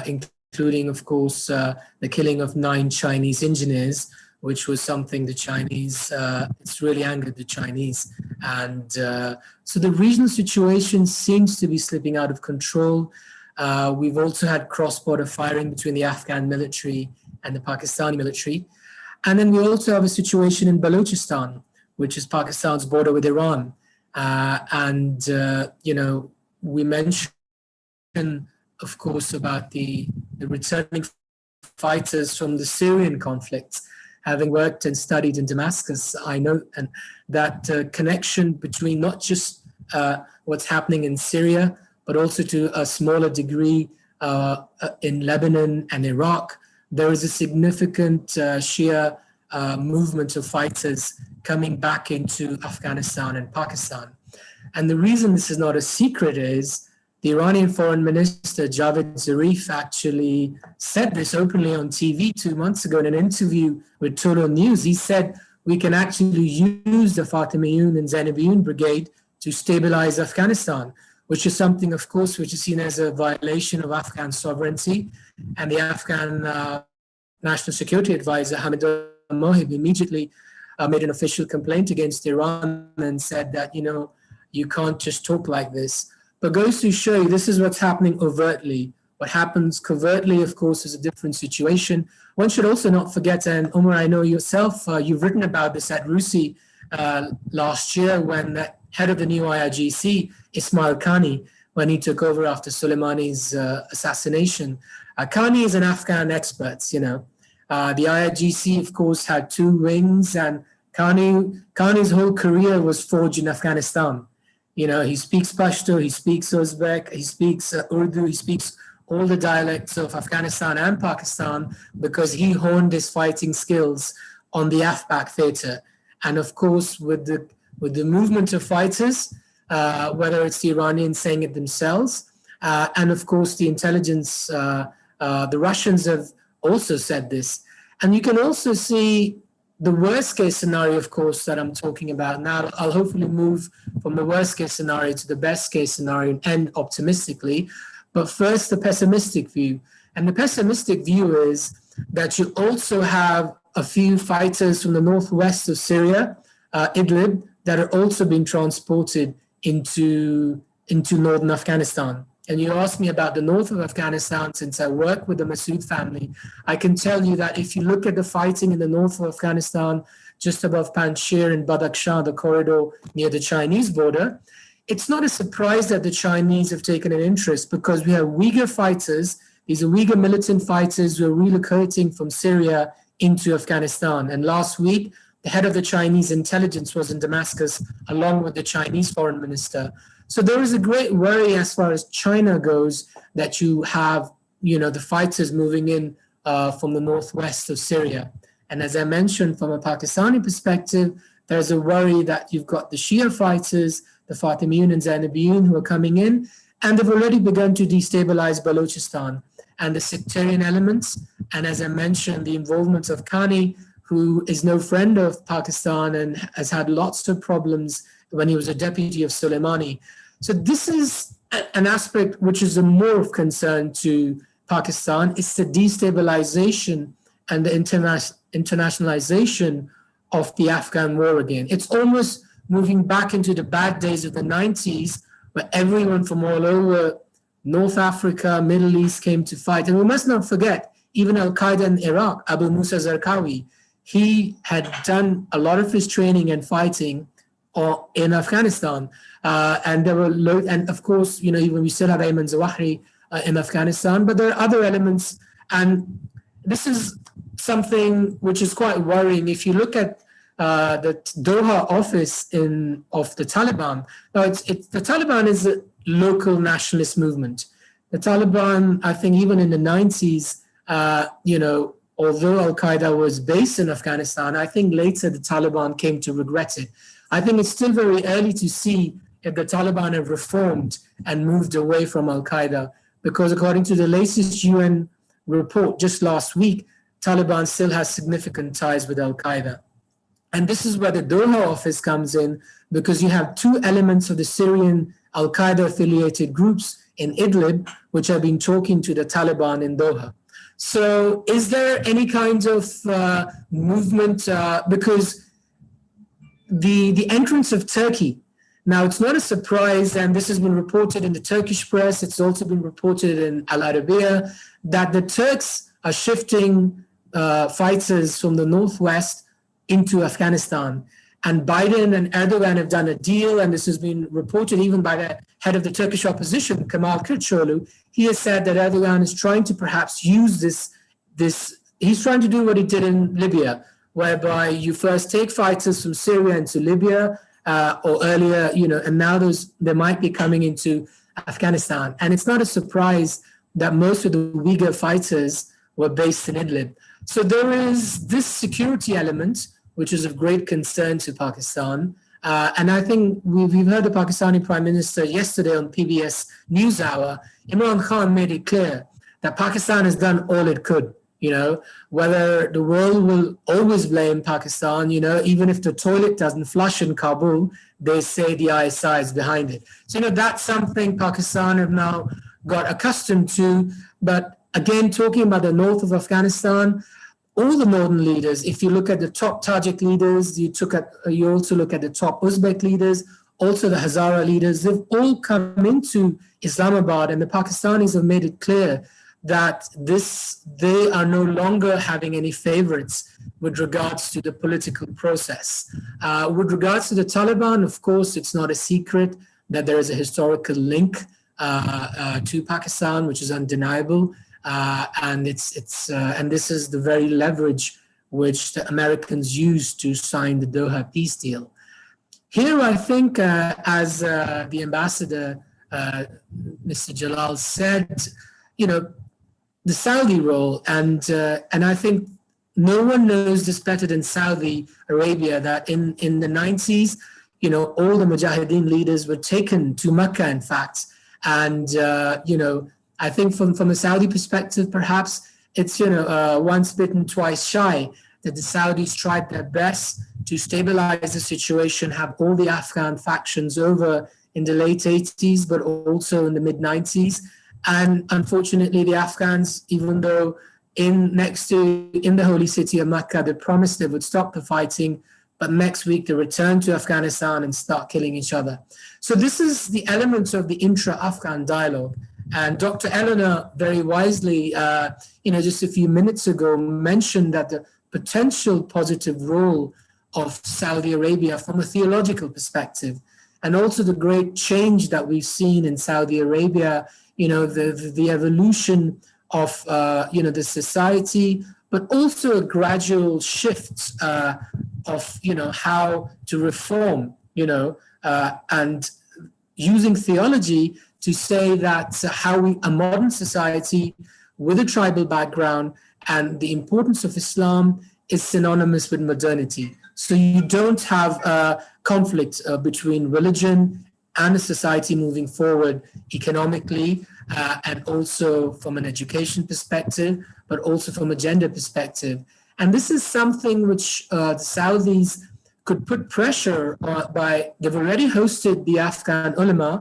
including, of course, the killing of 9 Chinese engineers, which was something the Chinese, it's really angered the Chinese. And so the regional situation seems to be slipping out of control. We've also had cross-border firing between the Afghan military and the Pakistani military. And then we also have a situation in Balochistan, which is Pakistan's border with Iran. We mentioned, of course, about the returning fighters from the Syrian conflict. Having worked and studied in Damascus, I know and that connection between not just what's happening in Syria, but also to a smaller degree in Lebanon and Iraq. There is a significant Shia movement of fighters coming back into Afghanistan and Pakistan. And the reason this is not a secret is the Iranian Foreign Minister Javad Zarif actually said this openly on TV 2 months ago in an interview with Tolo News. He said, we can actually use the Fatimiyun and Zainabiyun brigade to stabilize Afghanistan, which is something, of course, which is seen as a violation of Afghan sovereignty. And the Afghan National Security Advisor, Hamidullah Mohib, immediately made an official complaint against Iran and said that, you can't just talk like this. But goes to show you, this is what's happening overtly. What happens covertly, of course, is a different situation. One should also not forget, and Umar, I know yourself, you've written about this at RUSI last year when the head of the new IRGC, Ismail Khani, when he took over after Soleimani's assassination. Khani is an Afghan expert, The IRGC, of course, had 2 wings, and Khani's whole career was forged in Afghanistan. He speaks Pashto, he speaks Uzbek, he speaks Urdu, he speaks all the dialects of Afghanistan and Pakistan because he honed his fighting skills on the AFPAC theater. And of course, with the movement of fighters, whether it's the Iranians saying it themselves, and of course the intelligence, the Russians have also said this. And you can also see the worst case scenario, of course, that I'm talking about. Now, I'll hopefully move from the worst case scenario to the best case scenario and end optimistically. But first, the pessimistic view. And the pessimistic view is that you also have a few fighters from the northwest of Syria, Idlib, that are also being transported into northern Afghanistan. And you asked me about the north of Afghanistan. Since I work with the Masood family, I can tell you that if you look at the fighting in the north of Afghanistan, just above Panjshir and Badakhshan, the corridor near the Chinese border, it's not a surprise that the Chinese have taken an interest, because we have Uyghur fighters. These are Uyghur militant fighters who are relocating from Syria into Afghanistan. And last week, the head of the Chinese intelligence was in Damascus, along with the Chinese foreign minister. So there is a great worry as far as China goes, that you have, the fighters moving in from the northwest of Syria. And as I mentioned, from a Pakistani perspective, there's a worry that you've got the Shia fighters, the Fatimiyun and Zainabiyun, who are coming in, and they've already begun to destabilize Balochistan and the sectarian elements. And as I mentioned, the involvement of Khani, who is no friend of Pakistan and has had lots of problems when he was a deputy of Soleimani. So this is an aspect which is a more of concern to Pakistan. It's the destabilization and the internationalization of the Afghan war again. It's almost moving back into the bad days of the 90s, where everyone from all over North Africa, Middle East came to fight. And we must not forget, even Al-Qaeda in Iraq, Abu Musa Zarqawi, he had done a lot of his training and fighting in Afghanistan. And there were, and of course, even we still have Ayman Zawahri in Afghanistan, but there are other elements. And this is something which is quite worrying. If you look at the Doha office of the Taliban, now the Taliban is a local nationalist movement. The Taliban, I think even in the 90s, although Al-Qaeda was based in Afghanistan, I think later the Taliban came to regret it. I think it's still very early to see if the Taliban have reformed and moved away from Al-Qaeda, because according to the latest UN report just last week, Taliban still has significant ties with Al-Qaeda. And this is where the Doha office comes in, because you have two elements of the Syrian Al-Qaeda affiliated groups in Idlib, which have been talking to the Taliban in Doha. So is there any kind of movement, because the entrance of Turkey, now it's not a surprise, and this has been reported in the Turkish press, it's also been reported in Al Arabiya, that the Turks are shifting fighters from the northwest into Afghanistan. And Biden and Erdogan have done a deal, and this has been reported even by the head of the Turkish opposition, Kemal Kılıçdaroğlu. He has said that Erdogan is trying to perhaps use this. He's trying to do what he did in Libya, whereby you first take fighters from Syria into Libya, or earlier, and now they might be coming into Afghanistan. And it's not a surprise that most of the Uyghur fighters were based in Idlib. So there is this security element, which is of great concern to Pakistan. And I think we've heard the Pakistani Prime Minister yesterday on PBS NewsHour. Imran Khan made it clear that Pakistan has done all it could, whether the world will always blame Pakistan, even if the toilet doesn't flush in Kabul, they say the ISI is behind it. So, that's something Pakistan have now got accustomed to. But again, talking about the north of Afghanistan, all the northern leaders, if you look at the top Tajik leaders, you also look at the top Uzbek leaders, also the Hazara leaders, they've all come into Islamabad, and the Pakistanis have made it clear that they are no longer having any favorites with regards to the political process. With regards to the Taliban, of course, it's not a secret that there is a historical link to Pakistan, which is undeniable. And and this is the very leverage which the Americans used to sign the Doha peace deal. Here, I think, as the ambassador, Mr. Jalal said, the Saudi role, and I think no one knows this better than Saudi Arabia, that in the 90s, all the Mujahideen leaders were taken to Mecca, in fact, and I think from a Saudi perspective, perhaps it's, once bitten, twice shy, that the Saudis tried their best to stabilize the situation, have all the Afghan factions over in the late 80s, but also in the mid 90s. And unfortunately, the Afghans, even though in the holy city of Mecca, they promised they would stop the fighting, but next week they return to Afghanistan and start killing each other. So this is the element of the intra-Afghan dialogue. And Dr. Eleanor very wisely, just a few minutes ago, mentioned that the potential positive role of Saudi Arabia from a theological perspective. and also the great change that we've seen in Saudi Arabia, the evolution of, the society, but also a gradual shift of, how to reform, and using theology to say that a modern society with a tribal background and the importance of Islam is synonymous with modernity. So you don't have a conflict between religion and a society moving forward economically, and also from an education perspective, but also from a gender perspective. And this is something which the Saudis could put pressure on they've already hosted the Afghan ulama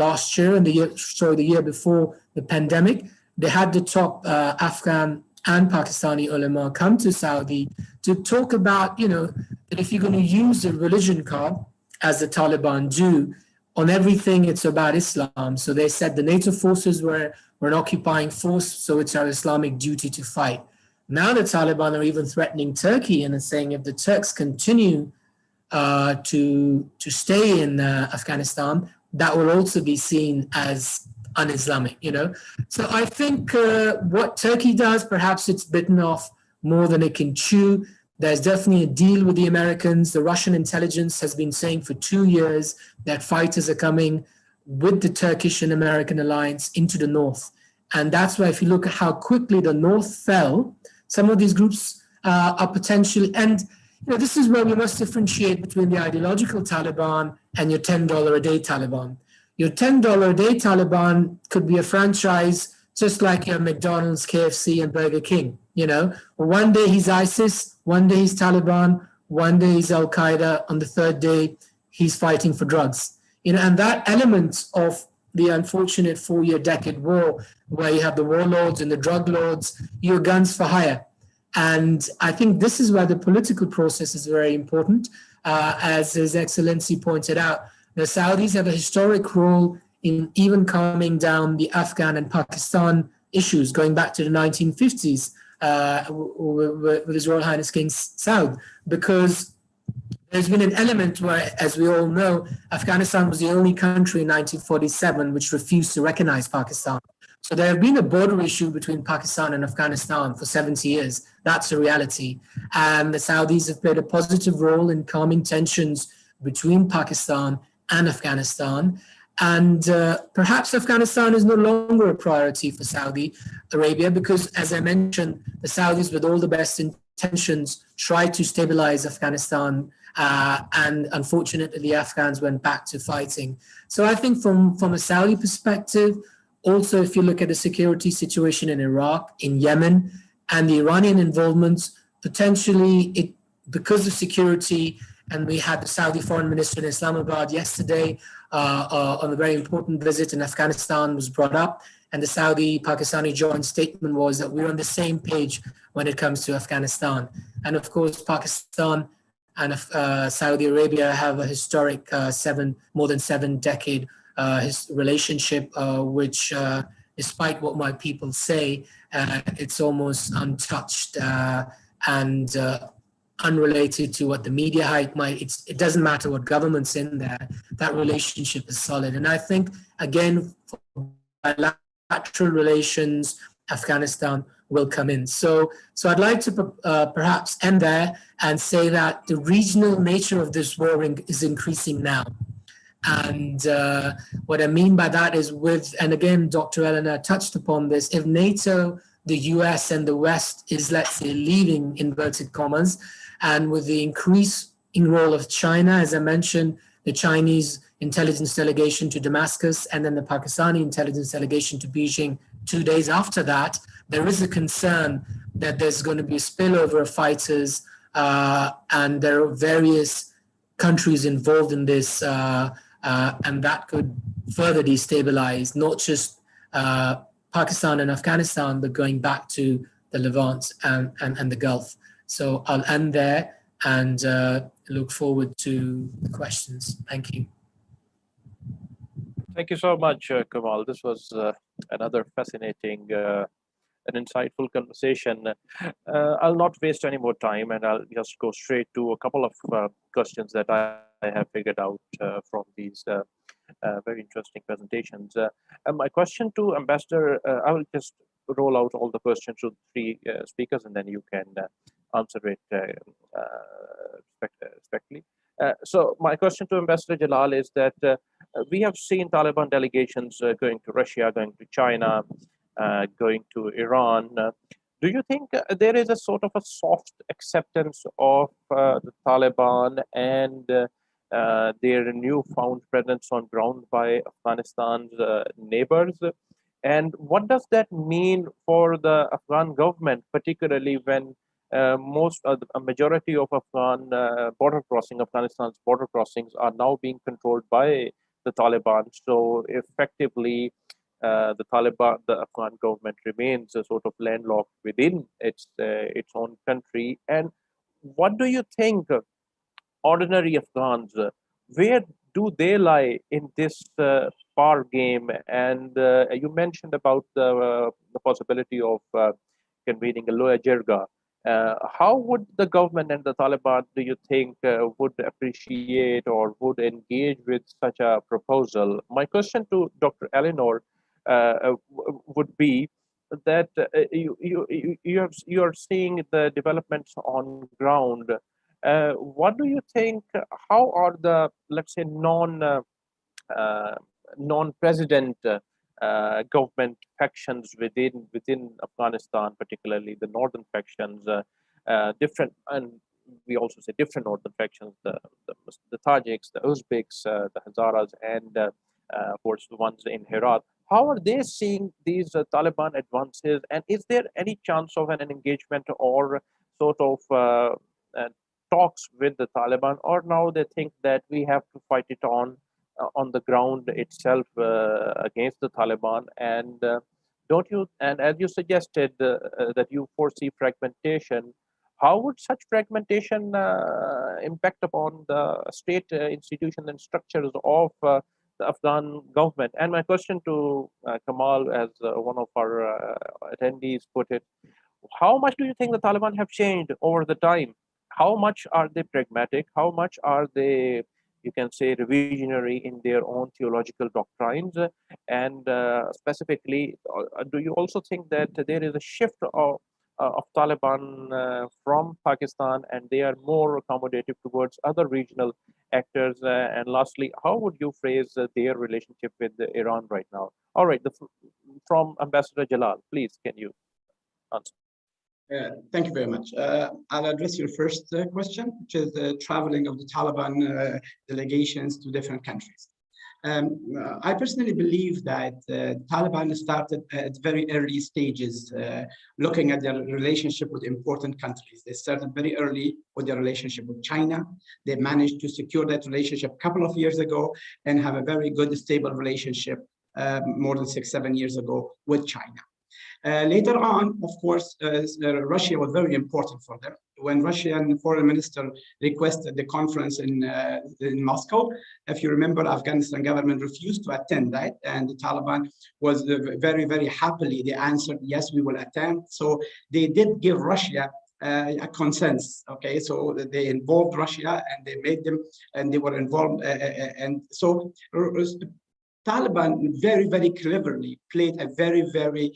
last year and the year before the pandemic. They had the top Afghan and Pakistani ulama come to Saudi to talk about, that if you're going to use the religion card, as the Taliban do, on everything it's about Islam. So they said the NATO forces were an occupying force, so it's our Islamic duty to fight. Now the Taliban are even threatening Turkey and are saying if the Turks continue to stay in Afghanistan, that will also be seen as un-Islamic, So I think what Turkey does, perhaps it's bitten off more than it can chew. There's definitely a deal with the Americans. The Russian intelligence has been saying for 2 years that fighters are coming with the Turkish and American alliance into the north. And that's why if you look at how quickly the north fell, some of these groups are potentially, and this is where we must differentiate between the ideological Taliban and your $10 a day Taliban. Your $10 a day Taliban could be a franchise just like your McDonald's, KFC, and Burger King. One day he's ISIS, one day he's Taliban, one day he's Al Qaeda, on the third day he's fighting for drugs. And that element of the unfortunate 4-year decade war, where you have the warlords and the drug lords, your guns for hire. And I think this is why the political process is very important. As His Excellency pointed out, the Saudis have a historic role in even calming down the Afghan and Pakistan issues going back to the 1950s with His Royal Highness King Saud, because there's been an element where, as we all know, Afghanistan was the only country in 1947 which refused to recognize Pakistan. So there have been a border issue between Pakistan and Afghanistan for 70 years. That's a reality. And the Saudis have played a positive role in calming tensions between Pakistan and Afghanistan. And perhaps Afghanistan is no longer a priority for Saudi Arabia because, as I mentioned, the Saudis, with all the best intentions, tried to stabilize Afghanistan. And unfortunately, the Afghans went back to fighting. So I think from a Saudi perspective, also, if you look at the security situation in Iraq, in Yemen, and the Iranian involvement, potentially because of security, and we had the Saudi foreign minister in Islamabad yesterday on a very important visit in Afghanistan was brought up, and the Saudi-Pakistani joint statement was that we're on the same page when it comes to Afghanistan. And of course, Pakistan and Saudi Arabia have a historic more than 7-decade relationship, which, despite what my people say, it's almost untouched and unrelated to what the media hype might. It doesn't matter what government's in there. That relationship is solid. And I think, again, for bilateral relations, Afghanistan will come in. So I'd like to perhaps end there and say that the regional nature of this war is increasing now. And what I mean by that is and again, Dr. Eleanor touched upon this, if NATO, the US and the West is, let's say, leaving, inverted commas, and with the increasing role of China, as I mentioned, the Chinese intelligence delegation to Damascus and then the Pakistani intelligence delegation to Beijing 2 days after that, there is a concern that there's going to be a spillover of fighters and there are various countries involved in this and that could further destabilize not just Pakistan and Afghanistan, but going back to the Levant and the Gulf. So I'll end there and look forward to the questions. Thank you. Thank you so much, Kamal. This was another fascinating an insightful conversation. I'll not waste any more time, and I'll just go straight to a couple of questions that I have figured out from these very interesting presentations. And my question to Ambassador, I will just roll out all the questions to three speakers, and then you can answer it respectively. So my question to Ambassador Jalal is that we have seen Taliban delegations going to Russia, going to China, going to Iran. Do you think there is a sort of a soft acceptance of the Taliban and their newfound presence on ground by Afghanistan's neighbors? And what does that mean for the Afghan government, particularly when a majority of Afghan Afghanistan's border crossings are now being controlled by the Taliban? So effectively, the Afghan government remains a sort of landlocked within its own country. And what do you think, ordinary Afghans, where do they lie in this power game? And you mentioned about the possibility of convening a Loya Jirga. How would the government and the Taliban, do you think, would appreciate or would engage with such a proposal? My question to Dr. Eleanor would be that you are seeing the developments on ground. What do you think? How are the, let's say, non-president government factions within Afghanistan, particularly the northern factions, different, and we also say different northern factions, the Tajiks, the Uzbeks, the Hazaras, and of course the ones in Herat. How are they seeing these Taliban advances, and is there any chance of an engagement or sort of talks with the Taliban, or now they think that we have to fight it on the ground itself against the Taliban? And don't you, and as you suggested that you foresee fragmentation, how would such fragmentation impact upon the state institutions and structures of the Afghan government? And my question to Kamal, as one of our attendees put it, how much do you think the Taliban have changed over the time? How much are they pragmatic? How much are they, you can say, revisionary in their own theological doctrines? And specifically, do you also think that there is a shift of Taliban from Pakistan, and they are more accommodative towards other regional actors? And lastly, how would you phrase their relationship with Iran right now? All right, from Ambassador Jalal, please, can you answer? Thank you very much. I'll address your first question, which is the traveling of the Taliban delegations to different countries. I personally believe that Taliban started at very early stages looking at their relationship with important countries. They started very early with their relationship with China. They managed to secure that relationship a couple of years ago and have a very good, stable relationship more than 6-7 years ago with China. Later on, of course, Russia was very important for them. When Russian foreign minister requested the conference in Moscow, if you remember, Afghanistan government refused to attend that, and the Taliban was very, very happily, they answered, yes, we will attend. So they did give Russia a consensus, okay? So they involved Russia and they made them, and they were involved. And so Taliban very, very cleverly played a very, very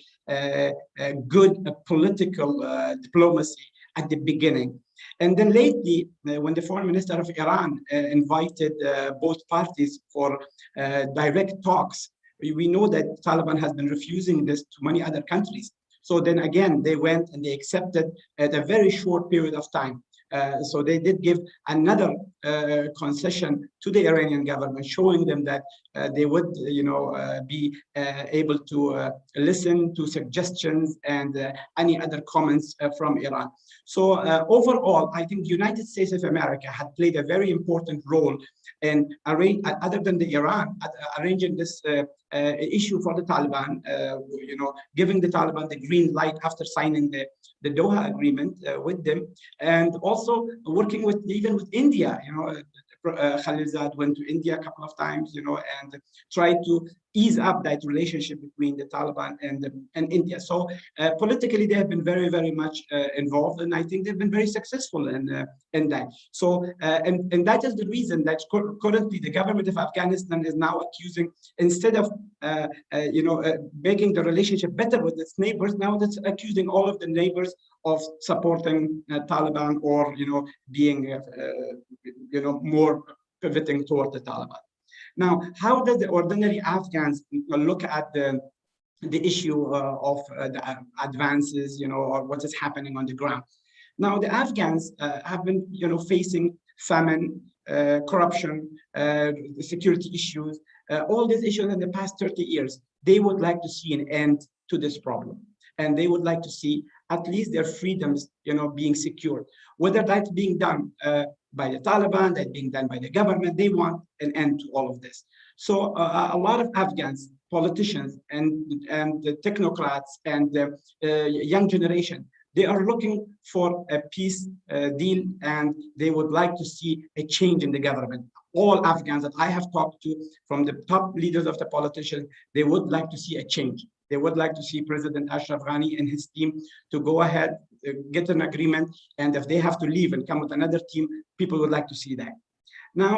good political diplomacy at the beginning. And then lately, when the foreign minister of Iran invited both parties for direct talks, we know that Taliban has been refusing this to many other countries. So then again, they went and they accepted at a very short period of time. So they did give another concession to the Iranian government, showing them that they would, be able to listen to suggestions and any other comments from Iran. So overall, I think the United States of America had played a very important role in other than the Iran, arranging this issue for the Taliban, giving the Taliban the green light after signing the Doha Agreement with them, and also working even with India. Khalilzad went to India a couple of times, and tried to ease up that relationship between the Taliban and India. So politically, they have been very, very much involved, and I think they've been very successful in that. So and that is the reason that currently the government of Afghanistan is now accusing, instead of making the relationship better with its neighbors, now that's accusing all of the neighbors of supporting Taliban, or being more pivoting toward the Taliban. Now, how does the ordinary Afghans look at the issue of the advances, or what is happening on the ground? Now, the Afghans have been, facing famine, corruption, security issues, all these issues in the past 30 years. They would like to see an end to this problem, and they would like to see at least their freedoms, being secured. Whether that's being done by the Taliban, that's being done by the government, they want an end to all of this. So a lot of Afghans, politicians, and the technocrats, and the young generation, they are looking for a peace deal, and they would like to see a change in the government. All Afghans that I have talked to, from the top leaders of the politicians, they would like to see a change. They would like to see President Ashraf Ghani and his team to go ahead, get an agreement, and if they have to leave and come with another team, people would like to see that. Now,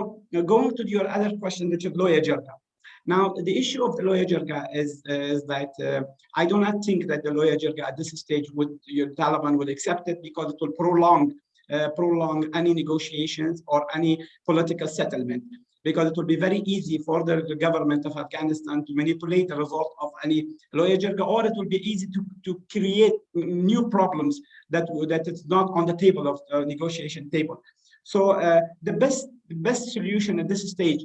going to your other question, which is Loya Jirga. Now, the issue of the Loya Jirga is that I do not think that the Loya Jirga at this stage Taliban would accept it, because it will prolong any negotiations or any political settlement, because it will be very easy for the government of Afghanistan to manipulate the result of any Loya Jirga, or it will be easy to create new problems that it's not on the table of the negotiation table. So the best solution at this stage,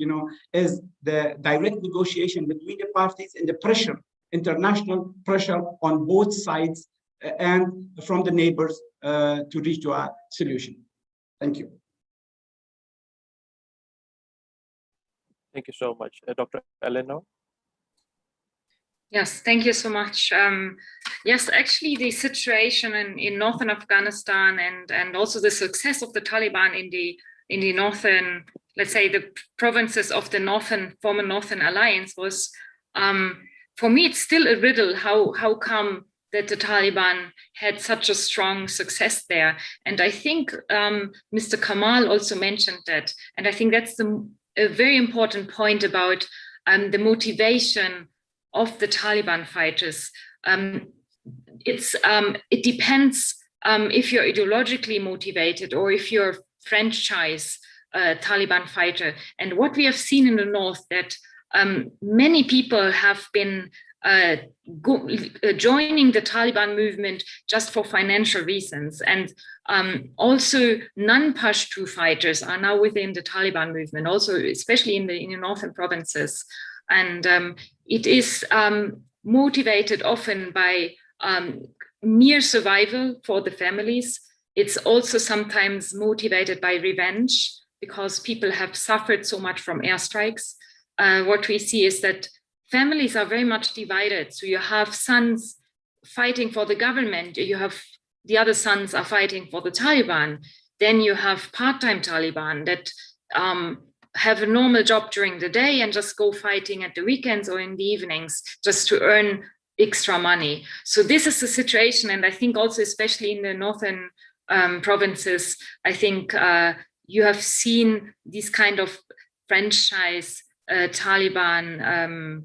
is the direct negotiation between the parties, and the pressure, international pressure on both sides and from the neighbors to reach to a solution. Thank you. Thank you so much. Dr. Eleanor? Yes, thank you so much. Yes, actually, the situation in northern Afghanistan, and also the success of the Taliban in the northern, let's say, the provinces of the former Northern Alliance was, for me, it's still a riddle how come that the Taliban had such a strong success there. And I think Mr. Kamal also mentioned that, and I think that's a very important point about the motivation of the Taliban fighters. It depends if you're ideologically motivated, or if you're franchise Taliban fighter. And what we have seen in the north, that many people have been joining the Taliban movement just for financial reasons. And also non-Pashto fighters are now within the Taliban movement, also especially in the northern provinces. And it is motivated often by mere survival for the families. It's also sometimes motivated by revenge, because people have suffered so much from airstrikes. What we see is that families are very much divided. So you have sons fighting for the government, you have the other sons are fighting for the Taliban. Then you have part-time Taliban that have a normal job during the day and just go fighting at the weekends or in the evenings just to earn extra money. So this is the situation. And I think also, especially in the northern provinces, I think you have seen these kind of franchise Taliban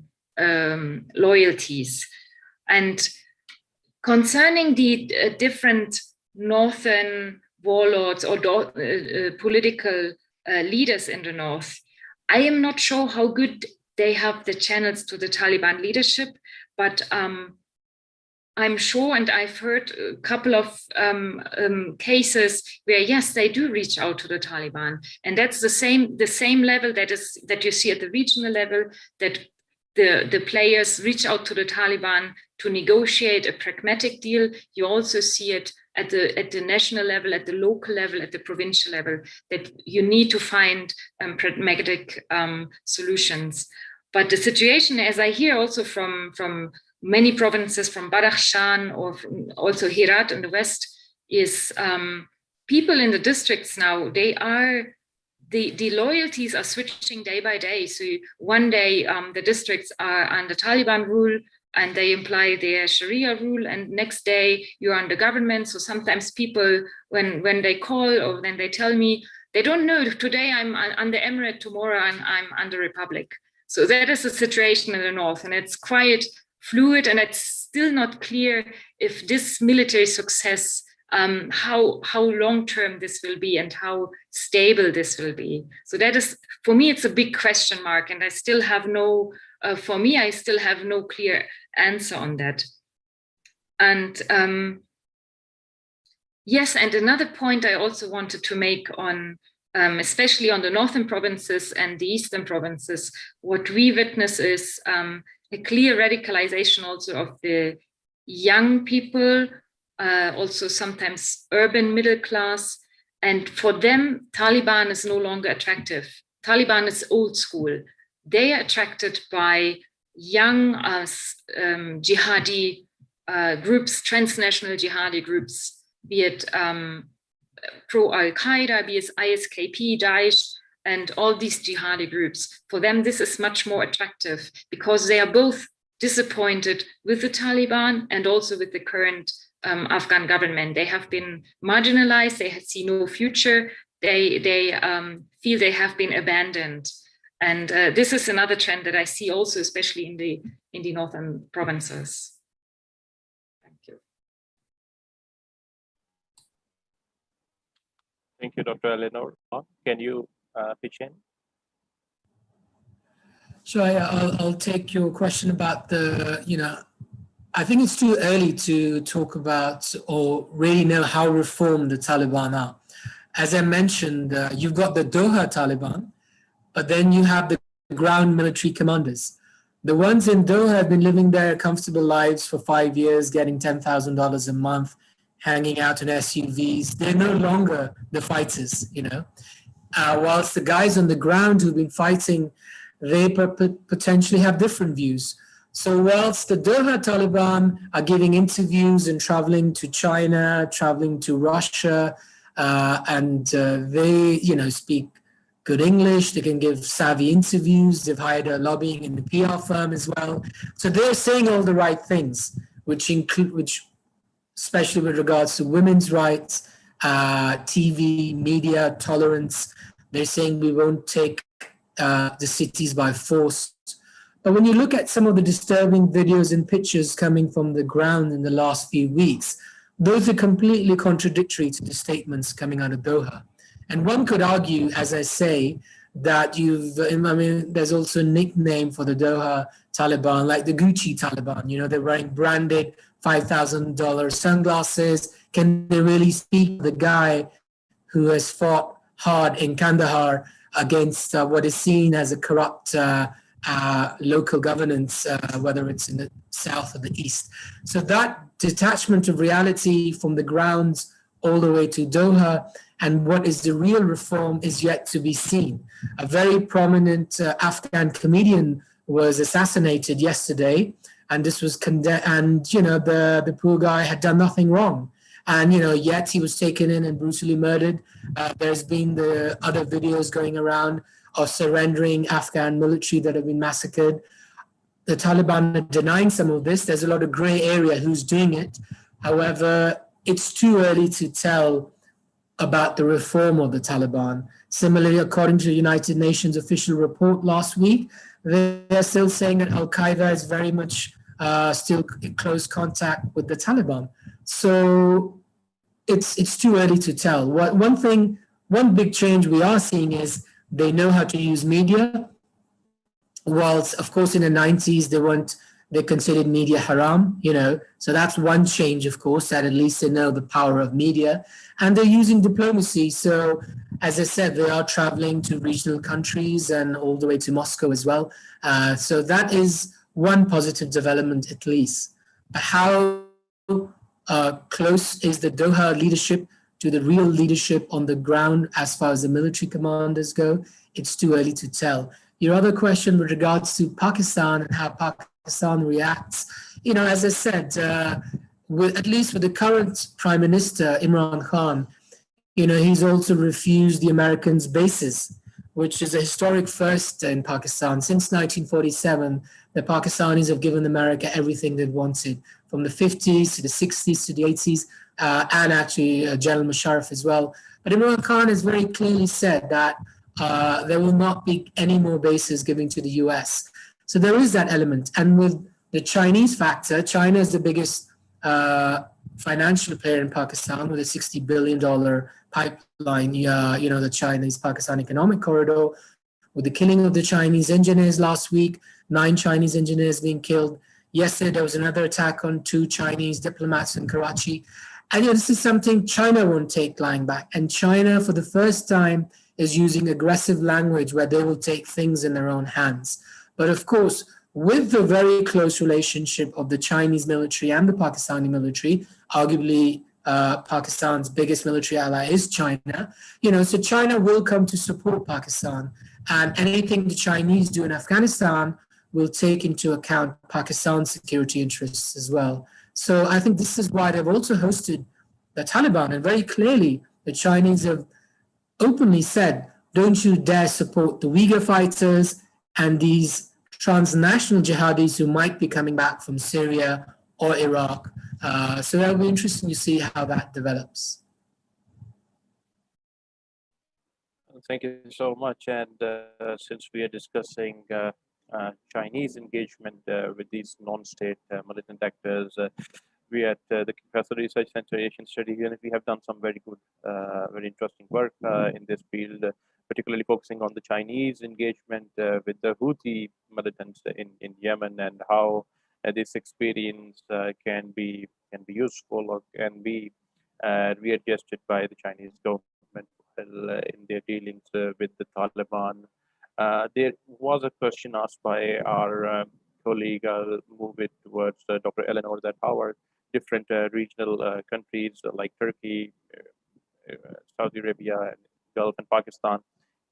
loyalties. And concerning the different northern warlords or political leaders in the north, I am not sure how good they have the channels to the Taliban leadership, but I'm sure, and I've heard a couple of cases where, yes, they do reach out to the Taliban, and that's the same level that you see at the regional level, that the players reach out to the Taliban to negotiate a pragmatic deal. You also see it at the national level, at the local level, at the provincial level, that you need to find pragmatic solutions. But the situation, as I hear also from many provinces, from Badakhshan or also Herat in the west, is people in the districts now, they are the loyalties are switching day by day. So one day the districts are under Taliban rule and they imply their Sharia rule, and next day you're under government. So sometimes people, when they call or when they tell me, they don't know, today I'm under Emirate, tomorrow I'm under Republic. So that is the situation in the north, and it's quite fluid, and it's still not clear if this military success, how long-term this will be and how stable this will be. So that is, for me, it's a big question mark, and I still have no, for me, I still have no clear answer on that. And yes, and another point I also wanted to make on, especially on the northern provinces and the eastern provinces, what we witness is a clear radicalization also of the young people, also sometimes urban middle class. And for them, Taliban is no longer attractive. Taliban is old school. They are attracted by young jihadi groups, transnational jihadi groups, be it pro-Al-Qaeda, be it ISKP, Daesh, and all these jihadi groups. For them, this is much more attractive because they are both disappointed with the Taliban and also with the current Afghan government. They have been marginalized, they see no future, they feel they have been abandoned. And this is another trend that I see also, especially in the northern provinces. Thank you. Thank you, Dr. Eleanor. Can you pitch in? Sure, I'll take your question about the, I think it's too early to talk about or really know how reformed the Taliban are. As I mentioned, you've got the Doha Taliban, but then you have the ground military commanders. The ones in Doha have been living their comfortable lives for 5 years, getting $10,000 a month, hanging out in SUVs. They're no longer the fighters, whilst the guys on the ground who've been fighting, they potentially have different views. So whilst the Doha Taliban are giving interviews and traveling to China, traveling to Russia, and they, speak good English, they can give savvy interviews, they've hired a lobbying and the PR firm as well. So they're saying all the right things, which especially with regards to women's rights, TV, media, tolerance. They're saying we won't take the cities by force. But when you look at some of the disturbing videos and pictures coming from the ground in the last few weeks, those are completely contradictory to the statements coming out of Doha. And one could argue, as I say, that there's also a nickname for the Doha Taliban, like the Gucci Taliban. They're wearing branded $5,000 sunglasses. Can they really speak to the guy who has fought hard in Kandahar against what is seen as a corrupt local governance, whether it's in the south or the east? So that detachment of reality from the grounds all the way to Doha, and what is the real reform is yet to be seen. A very prominent Afghan comedian was assassinated yesterday, and this was condemned, and the poor guy had done nothing wrong. And yet he was taken in and brutally murdered. There's been the other videos going around of surrendering Afghan military that have been massacred. The Taliban are denying some of this. There's a lot of gray area who's doing it. However, it's too early to tell about the reform of the Taliban. Similarly, according to the United Nations official report last week, they're still saying that Al-Qaeda is very much still in close contact with the Taliban. So it's too early to tell. One big change we are seeing is they know how to use media. Whilst, of course, in the 90s, they considered media haram, So that's one change, of course, that at least they know the power of media. And they're using diplomacy. So, as I said, they are traveling to regional countries and all the way to Moscow as well. So that is one positive development, at least. But how close is the Doha leadership to the real leadership on the ground as far as the military commanders go? It's too early to tell. Your other question with regards to Pakistan and how Pakistan reacts, as I said, at least with the current Prime Minister, Imran Khan, he's also refused the Americans' bases. which is a historic first in Pakistan. Since 1947, the Pakistanis have given America everything they wanted, from the 50s to the 60s to the 80s, and actually General Musharraf as well. But Imran Khan has very clearly said that there will not be any more bases given to the US. So there is that element. And with the Chinese factor, China is the biggest financial player in Pakistan with a $60 billion pipeline, the Chinese-Pakistan economic corridor, with the killing of the Chinese engineers last week, 9 Chinese engineers being killed. Yesterday, there was another attack on 2 Chinese diplomats in Karachi. And this is something China won't take lying back. And China, for the first time, is using aggressive language where they will take things in their own hands. But of course, with the very close relationship of the Chinese military and the Pakistani military, arguably Pakistan's biggest military ally is China, so China will come to support Pakistan. And anything the Chinese do in Afghanistan will take into account Pakistan's security interests as well. So I think this is why they've also hosted the Taliban. And very clearly, the Chinese have openly said, don't you dare support the Uyghur fighters and these transnational jihadis who might be coming back from Syria or Iraq. So that'll be interesting to see how that develops. Thank you so much. And since we are discussing Chinese engagement with these non-state militant actors, we at the Professor Research Center Asian Study Unit, we have done some very good, very interesting work in this field, particularly focusing on the Chinese engagement with the Houthi militants in Yemen, and how this experience can be useful or can be readjusted by the Chinese government in their dealings with the Taliban. There was a question asked by our colleague, I'll move it towards Dr. Eleanor, that how are different regional countries like Turkey, Saudi Arabia, and Gulf and Pakistan,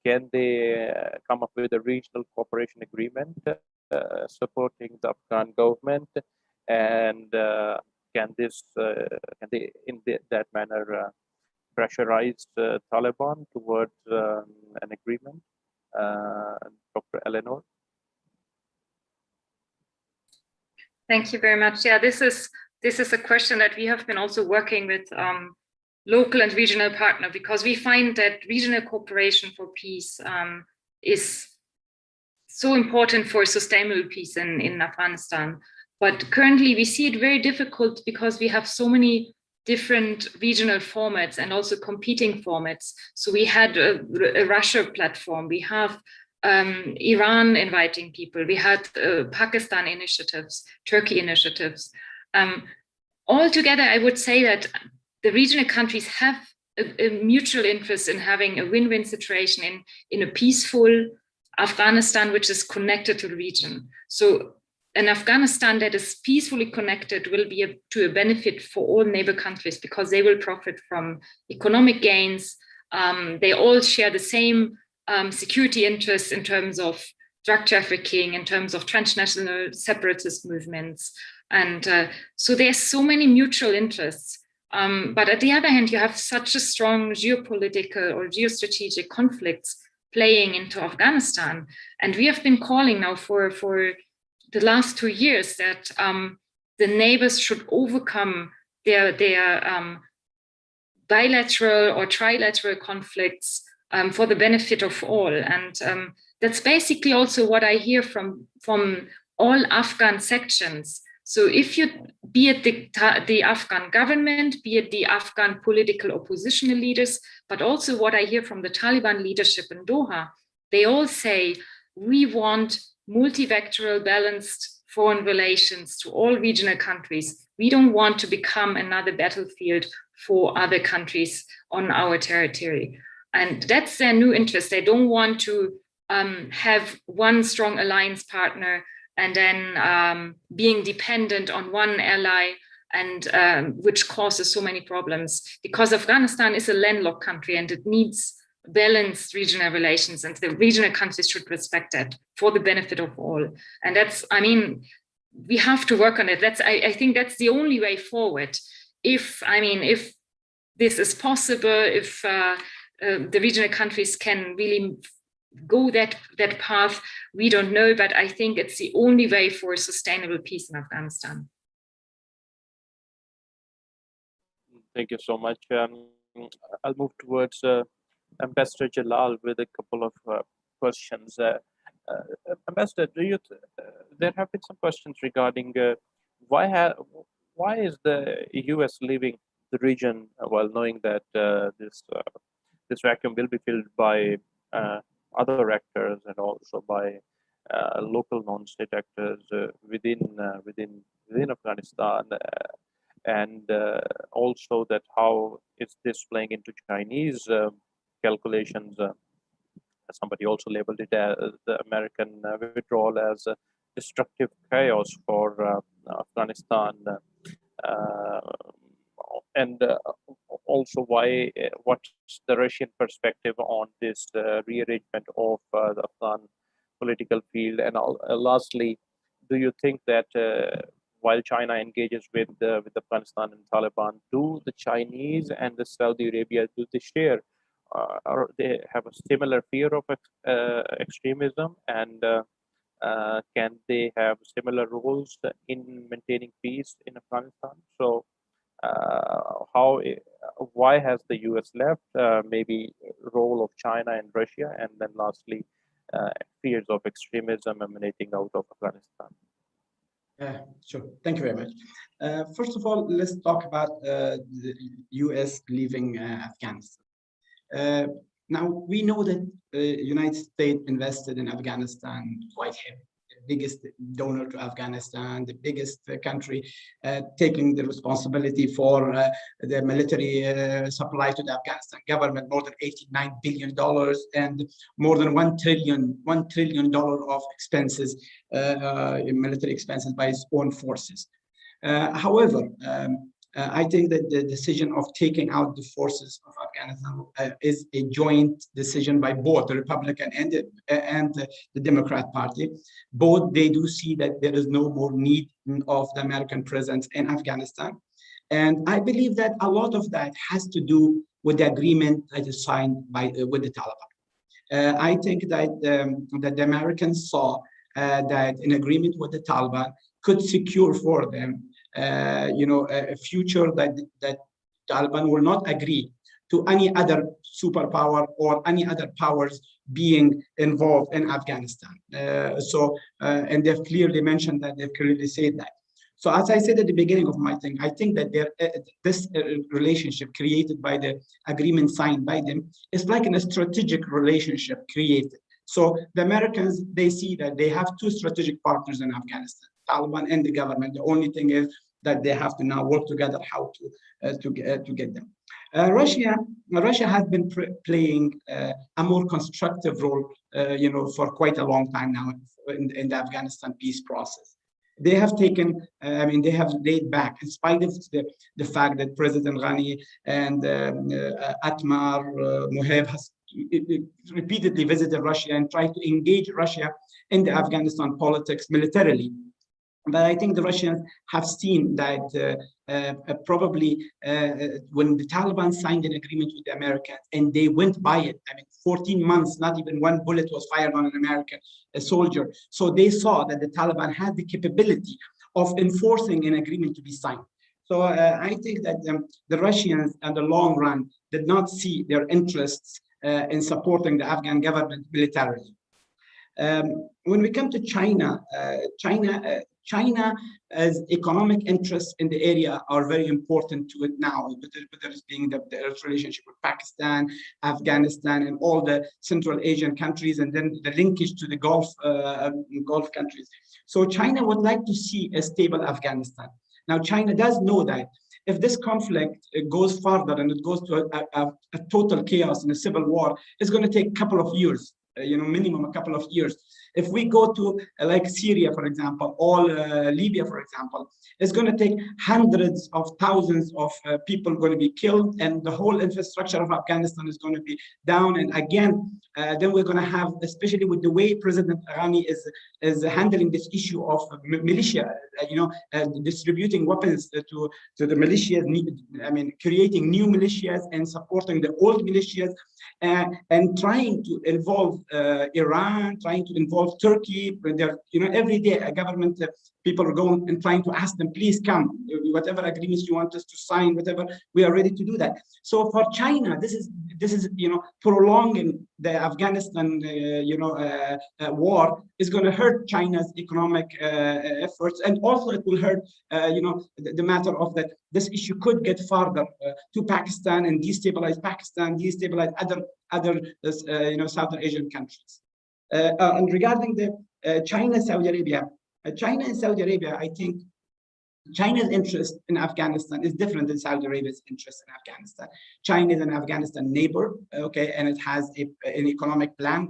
can they come up with a regional cooperation agreement supporting the Afghan government, and can they in that manner pressurize Taliban towards an agreement? Dr. Eleanor. Thank you very much. Yeah, this is a question that we have been also working with local and regional partner, because we find that regional cooperation for peace is so important for sustainable peace in Afghanistan. But currently we see it very difficult because we have so many different regional formats and also competing formats. So we had a Russia platform, we have Iran inviting people, we had Pakistan initiatives, Turkey initiatives. Altogether, I would say that the regional countries have a mutual interest in having a win-win situation in a peaceful Afghanistan, which is connected to the region. So an Afghanistan that is peacefully connected will be to a benefit for all neighbor countries, because they will profit from economic gains. They all share the same security interests in terms of drug trafficking, in terms of transnational separatist movements. And so there's so many mutual interests. But at the other hand, you have such a strong geopolitical or geostrategic conflicts playing into Afghanistan. And we have been calling now for the last 2 years that the neighbors should overcome their bilateral or trilateral conflicts for the benefit of all. And that's basically also what I hear from all Afghan sections. So if you, be it the Afghan government, be it the Afghan political oppositional leaders, but also what I hear from the Taliban leadership in Doha, they all say, we want multivectoral balanced foreign relations to all regional countries. We don't want to become another battlefield for other countries on our territory. And that's their new interest. They don't want to have one strong alliance partner and then being dependent on one ally, and which causes so many problems, because Afghanistan is a landlocked country and it needs balanced regional relations, and the regional countries should respect that for the benefit of all. And that's, I mean, we have to work on it. I think that's the only way forward. If this is possible, if the regional countries can really go that path, we don't know, but I think it's the only way for sustainable peace in Afghanistan. Thank you so much. I'll move towards Ambassador Jalal with a couple of questions. Ambassador, there have been some questions regarding why is the US leaving the region while knowing that this vacuum will be filled by other actors and also by local non-state actors within Afghanistan, and also that how is this playing into Chinese calculations? Somebody also labeled it as the American withdrawal as destructive chaos for Afghanistan, and also what's the Russian perspective on this rearrangement of the Afghan political field? And lastly, do you think that while China engages with Afghanistan and Taliban, do the Chinese and the Saudi Arabia, do they share or they have a similar fear of extremism, and can they have similar roles in maintaining peace in Afghanistan? So why has the US left? Maybe role of China and Russia, and then lastly, fears of extremism emanating out of Afghanistan. Sure. Thank you very much. First of all, let's talk about the US leaving Afghanistan. Now, we know that the United States invested in Afghanistan quite heavily. The biggest donor to Afghanistan, the biggest country taking the responsibility for the military supply to the Afghanistan government, more than $89 billion and more than $1 trillion of expenses, in military expenses by its own forces. However, I think that the decision of taking out the forces of Afghanistan is a joint decision by both the Republican and the Democrat Party. Both, they do see that there is no more need of the American presence in Afghanistan. And I believe that a lot of that has to do with the agreement that is signed with the Taliban. I think that, that the Americans saw that an agreement with the Taliban could secure for them a future that Taliban will not agree to any other superpower or any other powers being involved in Afghanistan. And they've clearly mentioned that, they've clearly said that. So as I said at the beginning of my thing, I think that this relationship created by the agreement signed by them is like a strategic relationship created. So the Americans, they see that they have two strategic partners in Afghanistan, Taliban and the government. The only thing is that they have to now work together how to get them. Russia has been playing a more constructive role, for quite a long time now in the Afghanistan peace process. They have taken, they have laid back, in spite of the fact that President Ghani and Atmar Moheb has repeatedly visited Russia and tried to engage Russia in the Afghanistan politics militarily. But I think the Russians have seen that probably when the Taliban signed an agreement with the Americans and they went by it, 14 months, not even one bullet was fired on an American soldier. So they saw that the Taliban had the capability of enforcing an agreement to be signed. So I think that the Russians, in the long run, did not see their interests in supporting the Afghan government militarily. When we come to China, China's economic interests in the area are very important to it now, whether it's being the relationship with Pakistan, Afghanistan, and all the Central Asian countries, and then the linkage to the Gulf countries. So China would like to see a stable Afghanistan. Now, China does know that if this conflict goes further and it goes to a total chaos and a civil war, it's going to take a couple of years, minimum a couple of years. If we go to like Syria, for example, or Libya, for example, it's going to take hundreds of thousands of people going to be killed, and the whole infrastructure of Afghanistan is going to be down. And again, then we're going to have, especially with the way President Ghani is handling this issue of militia, distributing weapons to the militias, I mean, creating new militias and supporting the old militias, and trying to involve Iran, trying to involve Turkey. Every day a government people are going and trying to ask them, please come, whatever agreements you want us to sign, whatever, we are ready to do that. So for China, this is prolonging the Afghanistan war is going to hurt China's economic efforts, and also it will hurt the matter of that this issue could get farther to Pakistan and destabilize Pakistan, destabilize other Southern Asian countries. And regarding the China, Saudi Arabia, China and Saudi Arabia, I think China's interest in Afghanistan is different than Saudi Arabia's interest in Afghanistan. China is an Afghanistan neighbor, okay, and it has an economic plan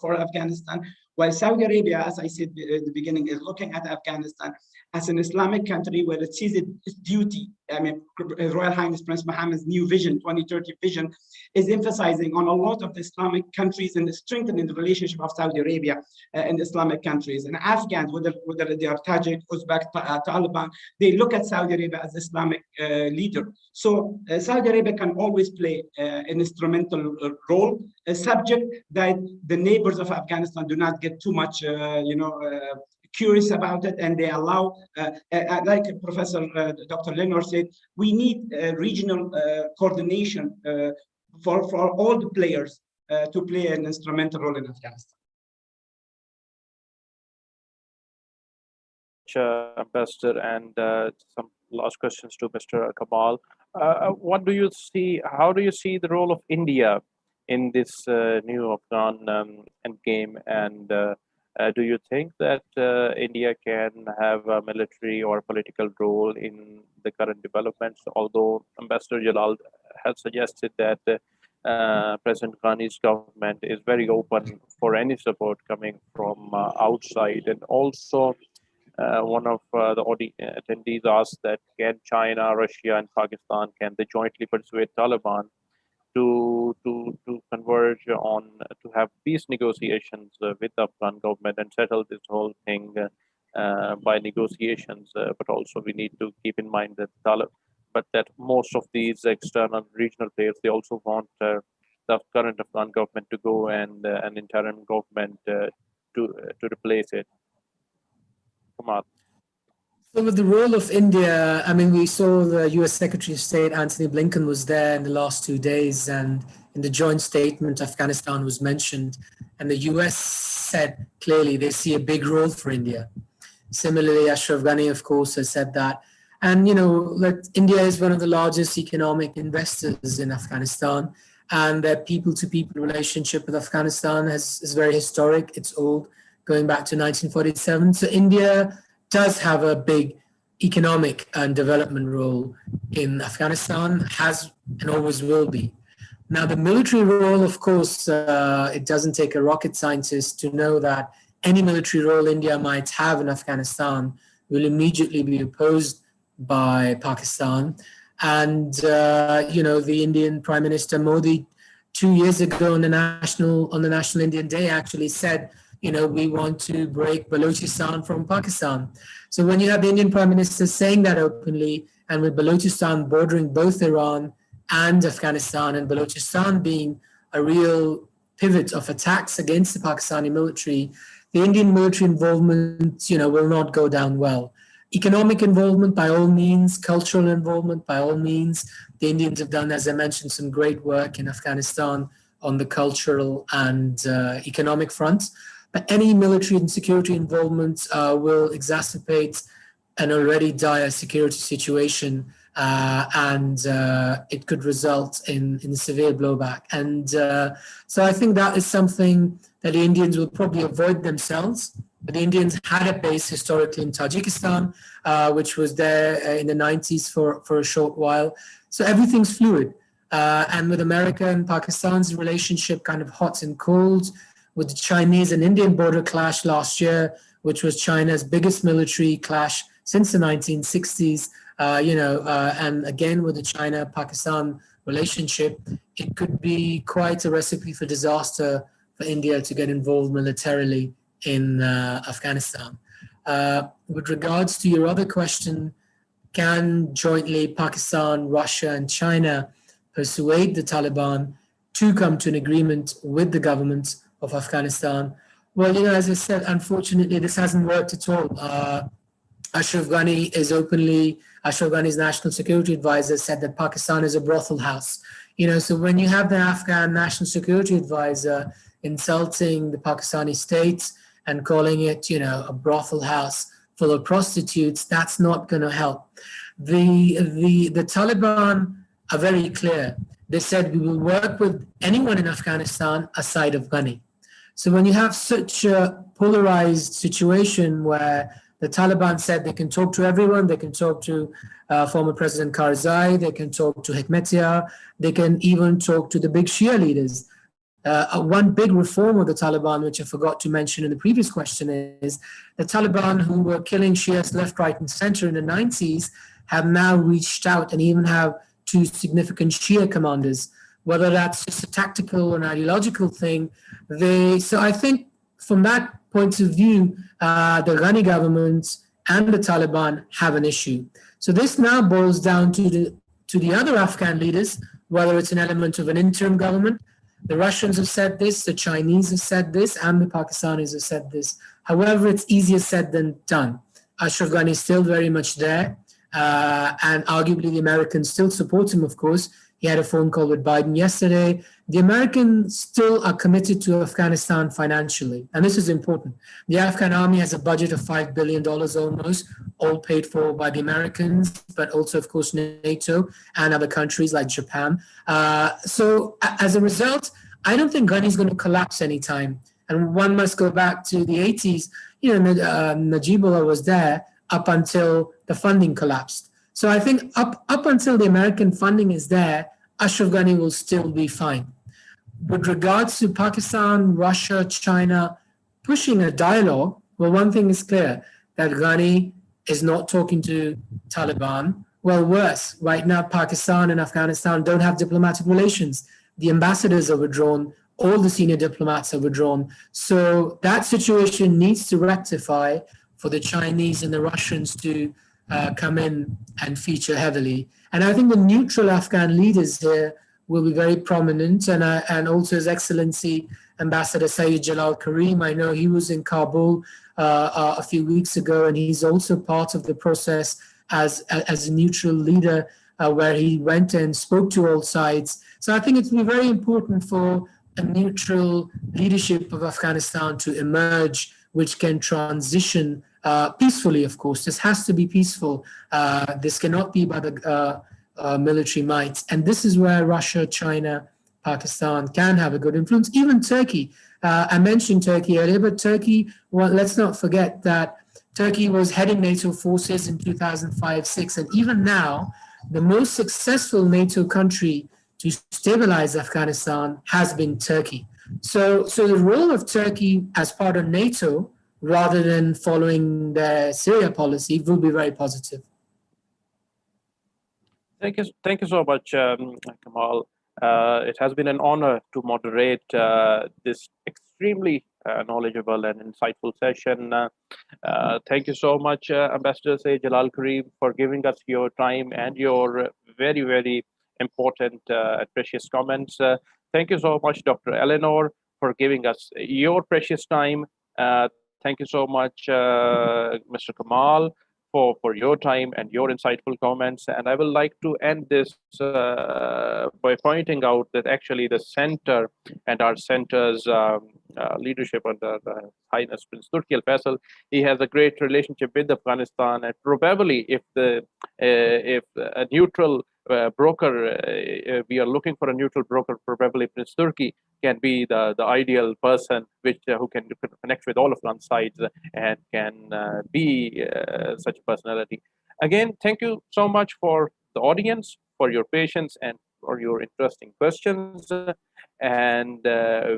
for Afghanistan, while Saudi Arabia, as I said at the beginning, is looking at Afghanistan as an Islamic country where it sees its duty. I mean, His Royal Highness Prince Mohammed's new vision, 2030 vision, is emphasizing on a lot of the Islamic countries and strengthening the relationship of Saudi Arabia and Islamic countries. And Afghans, whether they are Tajik, Uzbek, Taliban, they look at Saudi Arabia as Islamic leader. So Saudi Arabia can always play an instrumental role, subject that the neighbors of Afghanistan do not get too much, curious about it, and they allow, like Professor Dr. Lenore said, we need regional coordination for all the players to play an instrumental role in Afghanistan. Ambassador, and some last questions to Mr. Kamal. What do you see? How do you see the role of India in this new Afghan endgame? And do you think that India can have a military or political role in the current developments? Although Ambassador Jalal has suggested that President Ghani's government is very open for any support coming from outside, and also one of the attendees asked that can China, Russia, and Pakistan, can they jointly persuade Taliban to converge on to have peace negotiations with the Afghan government and settle this whole thing by negotiations? But also we need to keep in mind that that most of these external regional players, they also want the current Afghan government to go and an interim government to replace it. Kamal. So with the role of India, I mean, we saw the US Secretary of State, Antony Blinken, was there in the last 2 days, and in the joint statement, Afghanistan was mentioned, and the US said clearly they see a big role for India. Similarly, Ashraf Ghani, of course, has said that. And, that India is one of the largest economic investors in Afghanistan, and their people-to-people relationship with Afghanistan is very historic. It's old, going back to 1947. So India does have a big economic and development role in Afghanistan, has and always will be. Now, the military role, of course, it doesn't take a rocket scientist to know that any military role India might have in Afghanistan will immediately be opposed by Pakistan. And, the Indian Prime Minister Modi 2 years ago on the National Indian Day actually said, we want to break Balochistan from Pakistan. So when you have the Indian Prime Minister saying that openly, and with Balochistan bordering both Iran and Afghanistan, and Balochistan being a real pivot of attacks against the Pakistani military, the Indian military involvement, will not go down well. Economic involvement, by all means, cultural involvement, by all means. The Indians have done, as I mentioned, some great work in Afghanistan on the cultural and economic fronts. But any military and security involvement will exacerbate an already dire security situation, and it could result in severe blowback. And so I think that is something that the Indians will probably avoid themselves. But the Indians had a base historically in Tajikistan, which was there in the 90s for a short while. So everything's fluid. And with America and Pakistan's relationship kind of hot and cold, with the Chinese and Indian border clash last year, which was China's biggest military clash since the 1960s, and again with the China-Pakistan relationship, it could be quite a recipe for disaster for India to get involved militarily in Afghanistan. With regards to your other question, can jointly Pakistan, Russia, and China persuade the Taliban to come to an agreement with the government of Afghanistan? Well, as I said, unfortunately, this hasn't worked at all. Ashraf Ghani's national security advisor said that Pakistan is a brothel house. So when you have the Afghan national security advisor insulting the Pakistani state and calling it, a brothel house full of prostitutes, that's not going to help. The Taliban are very clear. They said we will work with anyone in Afghanistan aside of Ghani. So when you have such a polarized situation where the Taliban said they can talk to everyone, they can talk to former President Karzai, they can talk to Hekmatyar, they can even talk to the big Shia leaders. One big reform of the Taliban, which I forgot to mention in the previous question, is the Taliban, who were killing Shias left, right, and center in the 90s, have now reached out and even have 2 significant Shia commanders. Whether that's just a tactical or an ideological thing, so I think from that point of view, the Ghani government and the Taliban have an issue. So this now boils down to the other Afghan leaders, whether it's an element of an interim government. The Russians have said this, the Chinese have said this, and the Pakistanis have said this. However, it's easier said than done. Ashraf Ghani is still very much there, and arguably the Americans still support him, of course. He had a phone call with Biden yesterday. The Americans still are committed to Afghanistan financially, and this is important. The Afghan army has a budget of $5 billion almost, all paid for by the Americans, but also, of course, NATO and other countries like Japan. So as a result, I don't think Ghani is going to collapse anytime. And one must go back to the 80s. Najibullah was there up until the funding collapsed. So I think up until the American funding is there, Ashraf Ghani will still be fine. With regards to Pakistan, Russia, China pushing a dialogue, well, one thing is clear, that Ghani is not talking to Taliban. Well, worse, right now Pakistan and Afghanistan don't have diplomatic relations. The ambassadors are withdrawn, all the senior diplomats are withdrawn. So that situation needs to rectify for the Chinese and the Russians to come in and feature heavily. And I think the neutral Afghan leaders here will be very prominent, and also His Excellency Ambassador Sayyid Jalal Karim. I know he was in Kabul a few weeks ago, and he's also part of the process as a neutral leader, where he went and spoke to all sides. So I think it's be very important for a neutral leadership of Afghanistan to emerge, which can transition peacefully, of course. This has to be peaceful. This cannot be by the military might. And this is where Russia, China, Pakistan can have a good influence. Even Turkey. I mentioned Turkey earlier, but Turkey, well, let's not forget that Turkey was heading NATO forces in 2005-06. And even now, the most successful NATO country to stabilize Afghanistan has been Turkey. So the role of Turkey as part of NATO, rather than following the Syria policy, will be very positive. Thank you so much, Kamal. It has been an honor to moderate this extremely knowledgeable and insightful session. Thank you so much, Ambassador Sayyid Jalal Karim, for giving us your time and your very, very important and precious comments. Thank you so much, Dr. Eleanor, for giving us your precious time. Thank you so much, Mr. Kamal, for your time and your insightful comments. And I would like to end this by pointing out that actually the center and our center's leadership under the Highness Prince Turki Al Faisal, he has a great relationship with Afghanistan, and probably if a neutral broker, we are looking for a neutral broker, probably Prince Turki can be the ideal person who can connect with all Afghan sides and can be such a personality. Again, thank you so much for the audience, for your patience, and for your interesting questions. And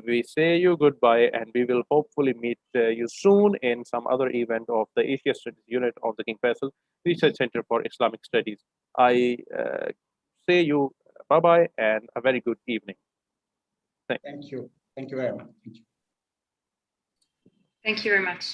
we say you goodbye, and we will hopefully meet you soon in some other event of the Asia Studies unit of the King Faisal Research Center for Islamic Studies. I say you bye-bye and a very good evening. Thank you. Thank you very much. Thank you. Thank you very much.